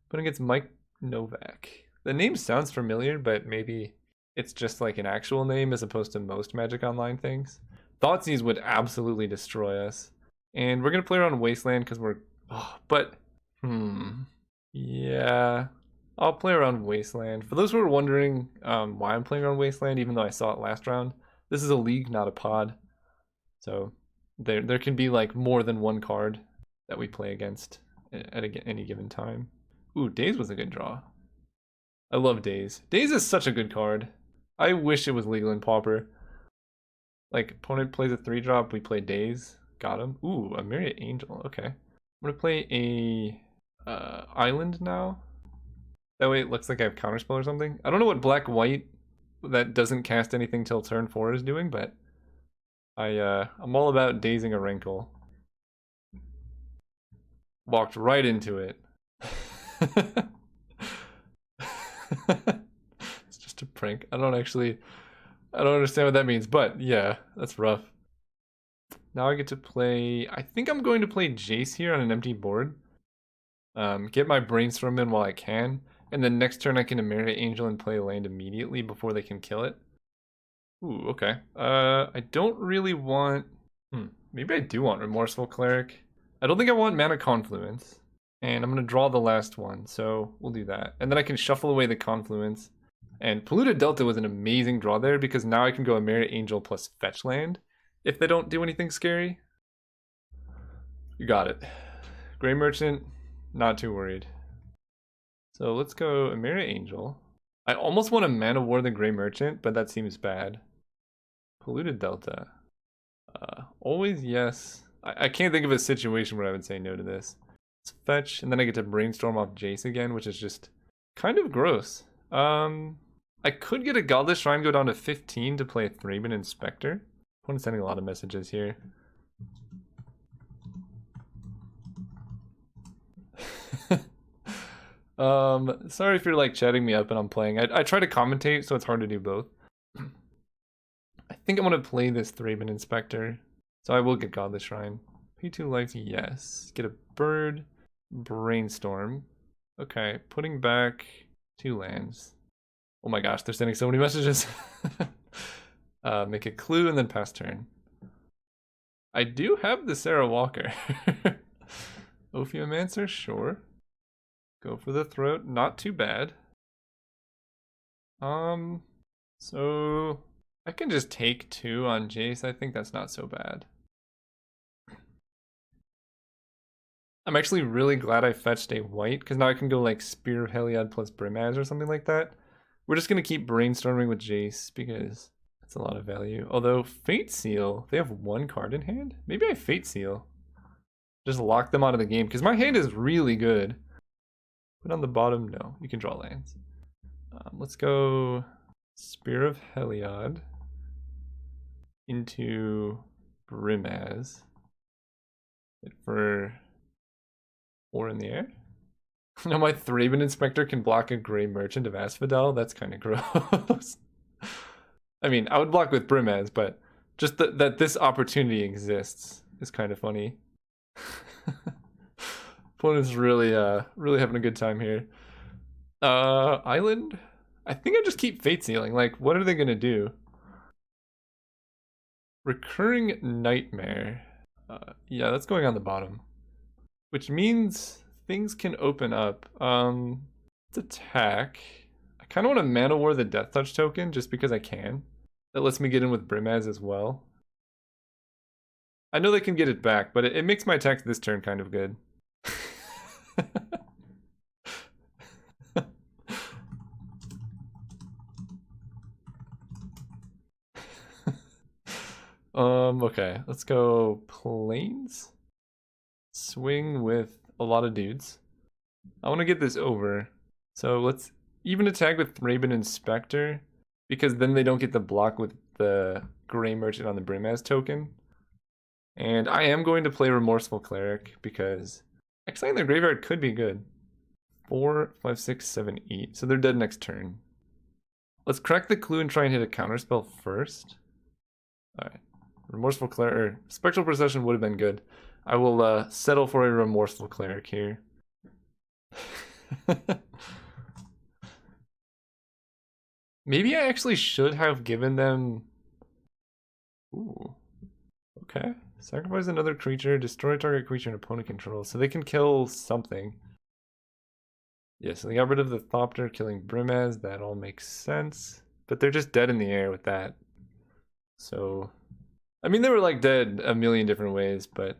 But against Mike Novak. The name sounds familiar, but maybe it's just like an actual name as opposed to most Magic Online things. Thoughtseize would absolutely destroy us. And we're going to play around Wasteland because we're... Oh, but... Yeah... I'll play around Wasteland. For those who are wondering why I'm playing around Wasteland, even though I saw it last round, this is a league, not a pod. So there can be like more than one card that we play against at any given time. Ooh, Daze was a good draw. I love Daze. Daze is such a good card. I wish it was legal in Pauper. Like, opponent plays a 3-drop, we play Daze. Got him. Ooh, a Myriad Angel. Okay. I'm gonna play a Island now. That way it looks like I have counterspell or something. I don't know what black-white that doesn't cast anything till turn 4 is doing, but I'm all about dazing a wrinkle. Walked right into it. It's just a prank. I don't understand what that means, but yeah, that's rough. Now I get to play, I think I'm going to play Jace here on an empty board. Get my brainstorm in while I can. And then next turn I can Myriad Angel and play a land immediately before they can kill it. Ooh, okay. I don't really want... maybe I do want Remorseful Cleric. I don't think I want Mana Confluence. And I'm going to draw the last one, so we'll do that. And then I can shuffle away the Confluence. And Polluted Delta was an amazing draw there because now I can go a Myriad Angel plus Fetch Land if they don't do anything scary. You got it. Grey Merchant, not too worried. So let's go a Myriad Angel. I almost want to Mana War the Grey Merchant, but that seems bad. Polluted Delta. Always yes. I can't think of a situation where I would say no to this. Let's fetch, and then I get to brainstorm off Jace again, which is just kind of gross. I could get a Godless Shrine, go down to 15 to play a Thraben Inspector. I'm sending a lot of messages here. Sorry if you're like chatting me up and I'm playing. I try to commentate, so it's hard to do both. I think I'm gonna play this Thraben Inspector, so I will get Godless Shrine. Pay 2 life, yes. Get a bird, brainstorm. Okay, putting back 2 lands. Oh my gosh, they're sending so many messages. Make a clue and then pass turn. I do have the Sarah Walker. Ophiomancer, sure. Go for the throat, not too bad. So I can just take 2 on Jace. I think that's not so bad. I'm actually really glad I fetched a white, because now I can go like Spear of Heliod plus Brimaz or something like that. We're just going to keep brainstorming with Jace, because that's a lot of value. Although, Fate Seal, they have 1 card in hand? Maybe I Fate Seal. Just lock them out of the game, because my hand is really good. Put on the bottom, no, you can draw lands. Let's go Spear of Heliod into Brimaz. Hit for 4 in the air. Now my Thraben Inspector can block a Grey Merchant of Asphodel. That's kind of gross. I mean, I would block with Brimaz, but just that this opportunity exists is kind of funny. Opponent's really having a good time here. Island? I think I just keep Fate Sealing. Like, what are they gonna do? Recurring Nightmare. Yeah, that's going on the bottom. Which means things can open up. Let's attack. I kind of want to Mana War the Death Touch token just because I can. That lets me get in with Brimaz as well. I know they can get it back, but it makes my attacks this turn kind of good. Okay, let's go Plains. Swing with a lot of dudes. I want to get this over. So let's even attack with Thraben Inspector, because then they don't get the block with the Grey Merchant on the Brimaz token. And I am going to play Remorseful Cleric, because exiling their graveyard could be good. 4, 5, 6, 7, 8. So they're dead next turn. Let's crack the clue and try and hit a counterspell first. Alright. Remorseful Cleric, or Spectral Procession would have been good. I will settle for a Remorseful Cleric here. Maybe I actually should have given them... Ooh. Okay. Sacrifice another creature, destroy target creature an opponent controls, so they can kill something. Yeah, so they got rid of the Thopter, killing Brimaz. That all makes sense. But they're just dead in the air with that. So, I mean, they were like dead a million different ways, but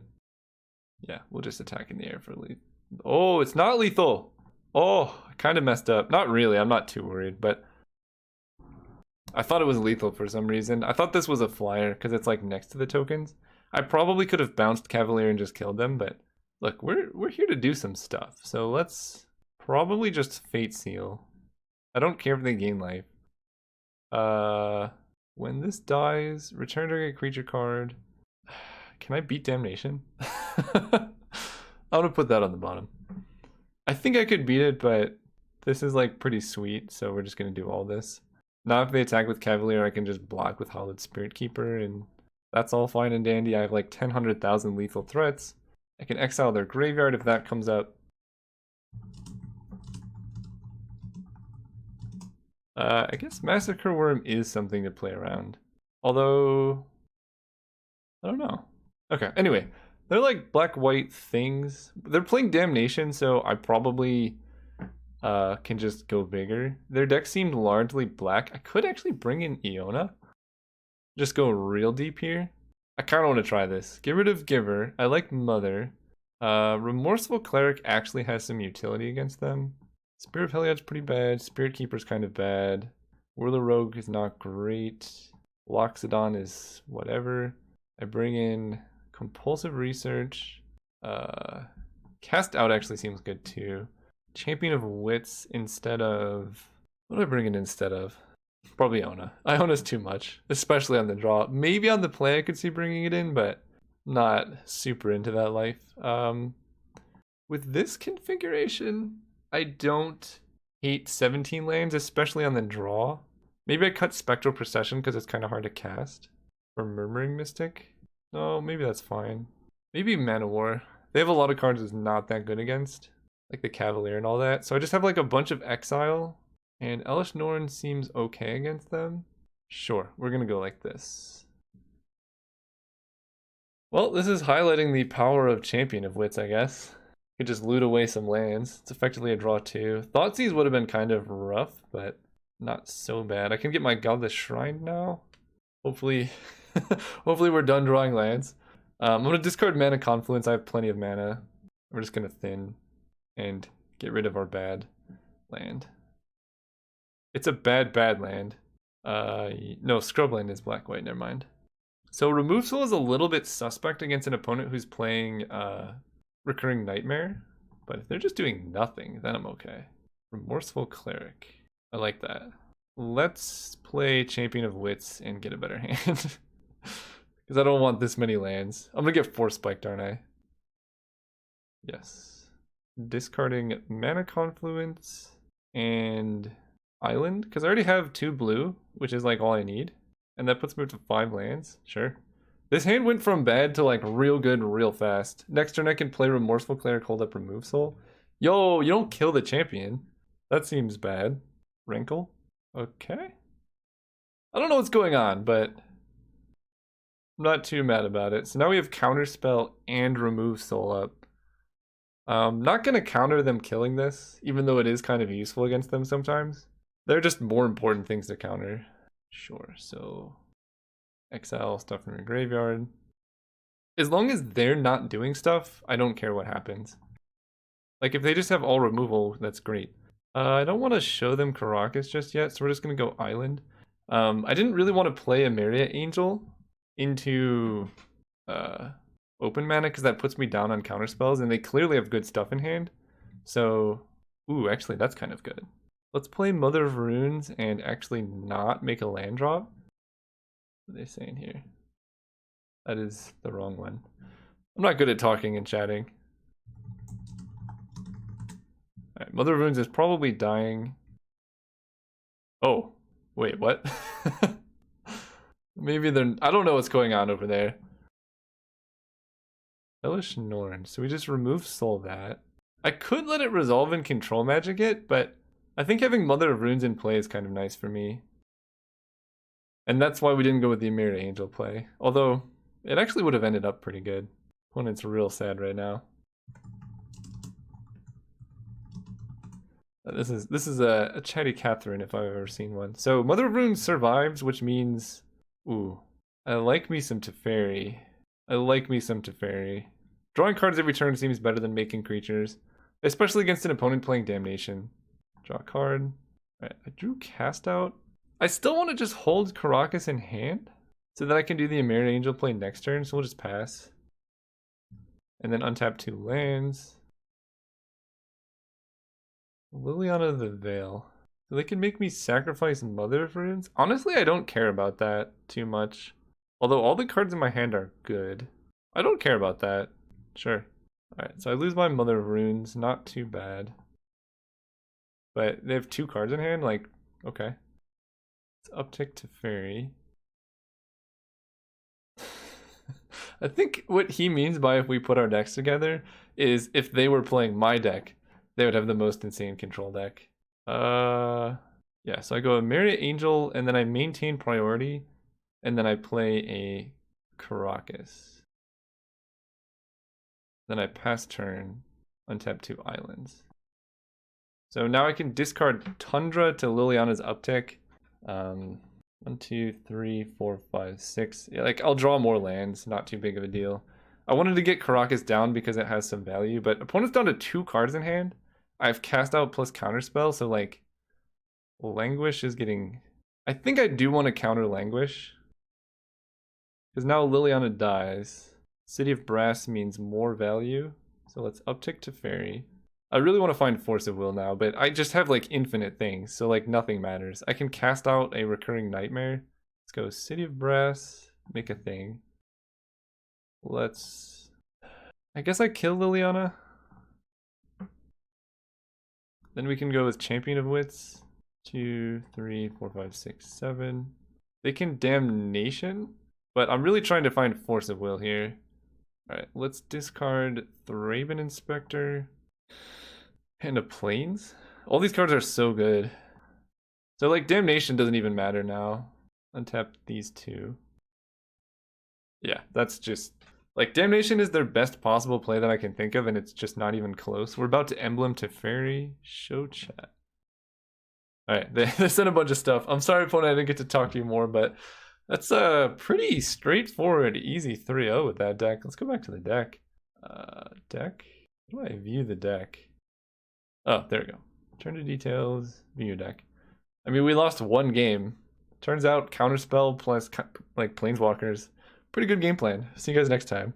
yeah, we'll just attack in the air for lethal. Oh, it's not lethal. Oh, I kind of messed up. Not really, I'm not too worried, but I thought it was lethal for some reason. I thought this was a flyer because it's like next to the tokens. I probably could have bounced Cavalier and just killed them, but look, we're here to do some stuff. So let's probably just Fate Seal. I don't care if they gain life. When this dies, return target creature card. Can I beat Damnation? I'm gonna put that on the bottom. I think I could beat it, but this is like pretty sweet, so we're just gonna do all this. Now if they attack with Cavalier, I can just block with Hallowed Spirit Keeper, and that's all fine and dandy. I have like 100,000 lethal threats. I can exile their graveyard if that comes up. I guess Massacre Worm is something to play around. Although, I don't know. Okay, anyway, they're like black-white things. They're playing Damnation, so I probably can just go bigger. Their deck seemed largely black. I could actually bring in Iona. Just go real deep here. I kind of want to try this. Get rid of Giver. I like Mother. Remorseful Cleric actually has some utility against them. Spirit of Heliod's pretty bad. Spirit Keeper's kind of bad. Whirler Rogue is not great. Loxodon is whatever. I bring in Compulsive Research. Cast Out actually seems good too. Champion of Wits instead of... What do I bring in instead of? Probably Iona. Iona's too much, especially on the draw. Maybe on the play I could see bringing it in, but not super into that life. With this configuration, I don't hate 17 lands, especially on the draw. Maybe I cut Spectral Procession because it's kind of hard to cast. Or Murmuring Mystic. No, maybe that's fine. Maybe Mana War. They have a lot of cards that's not that good against. Like the Cavalier and all that. So I just have like a bunch of Exile. And Elesh Norn seems okay against them. Sure, we're gonna go like this. Well, this is highlighting the power of Champion of Wits, I guess. Could just loot away some lands. It's effectively a draw 2. Thoughtseize would have been kind of rough, but not so bad. I can get my Godless Shrine now. Hopefully, hopefully we're done drawing lands. I'm gonna discard Mana Confluence. I have plenty of mana. We're just gonna thin and get rid of our bad land. It's a bad land. No, Scrubland is black-white, never mind. So Removal is a little bit suspect against an opponent who's playing Recurring Nightmare, but if they're just doing nothing, then I'm okay. Remorseful Cleric. I like that. Let's play Champion of Wits and get a better hand. Because I don't want this many lands. I'm gonna get Force Spiked, aren't I? Yes. Discarding Mana Confluence and Island, because I already have 2 blue, which is like all I need. And that puts me up to 5 lands. Sure. This hand went from bad to like real good real fast. Next turn I can play Remorseful Cleric, hold up Remove Soul. Yo, you don't kill the champion. That seems bad. Wrinkle? Okay. I don't know what's going on, but I'm not too mad about it. So now we have Counterspell and Remove Soul up. Not gonna counter them killing this, even though it is kind of useful against them sometimes. They're just more important things to counter. Sure, so exile stuff from your graveyard. As long as they're not doing stuff, I don't care what happens. Like if they just have all removal, that's great. I don't want to show them Karakas just yet, so we're just gonna go Island. I didn't really want to play a Myriad Angel into open mana because that puts me down on counterspells, and they clearly have good stuff in hand. So, ooh, actually that's kind of good. Let's play Mother of Runes and actually not make a land drop. What are they saying here? That is the wrong one. I'm not good at talking and chatting. Alright, Mother of Runes is probably dying. Oh, Wait, what? Maybe they're... I don't know what's going on over there. Hellish Norn. So we just remove Soul that. I could let it resolve and control magic it, but I think having Mother of Runes in play is kind of nice for me. And that's why we didn't go with the Mirror Angel play. Although, it actually would have ended up pretty good. Opponent's real sad right now. This is a chatty Catherine if I've ever seen one. So Mother of Runes survives, which means... Ooh. I like me some Teferi. I like me some Teferi. Drawing cards every turn seems better than making creatures. Especially against an opponent playing Damnation. Draw a card. Alright, I drew Cast Out. I still want to just hold Caracas in hand. So that I can do the Mirror Angel play next turn, so we'll just pass. And then untap 2 lands. Liliana the Veil. So they can make me sacrifice Mother of Runes? Honestly, I don't care about that too much. Although all the cards in my hand are good. I don't care about that. Sure. Alright, so I lose my Mother of Runes. Not too bad. But they have 2 cards in hand? Like, okay. Let's uptick to Fairy. I think what he means by if we put our decks together is if they were playing my deck, they would have the most insane control deck. Yeah, so I go a Mirror Angel, and then I maintain priority, and then I play a Caracas. Then I pass turn, untap 2 islands. So now I can discard Tundra to Liliana's uptick. 1, 2, 3, 4, 5, 6. Yeah, like I'll draw more lands, not too big of a deal. I wanted to get Caracas down because it has some value, but opponent's down to 2 cards in hand. I have Cast Out plus Counterspell, so like Languish is getting... I think I do want to counter Languish. Because now Liliana dies. City of Brass means more value. So let's uptick to Fairy. I really want to find Force of Will now, but I just have like infinite things, so like nothing matters. I can cast out a Recurring Nightmare. Let's go City of Brass, make a thing. Let's... I guess I kill Liliana. Then we can go with Champion of Wits. 2, 3, 4, 5, 6, 7. They can Damnation, but I'm really trying to find Force of Will here. Alright, let's discard Thraben Inspector and a Plains. All these cards are so good. So like Damnation doesn't even matter now. Untap these 2. Yeah, that's just... Like Damnation is their best possible play that I can think of, and it's just not even close. We're about to Emblem to Fairy. Show chat. Alright, they sent a bunch of stuff. I'm sorry, opponent, I didn't get to talk to you more, but that's a pretty straightforward, easy 3-0 with that deck. Let's go back to the deck. Deck? How do I view the deck? Oh, there we go. Turn to details, view your deck. I mean, we lost 1 game. Turns out Counterspell plus like Planeswalkers. Pretty good game plan. See you guys next time.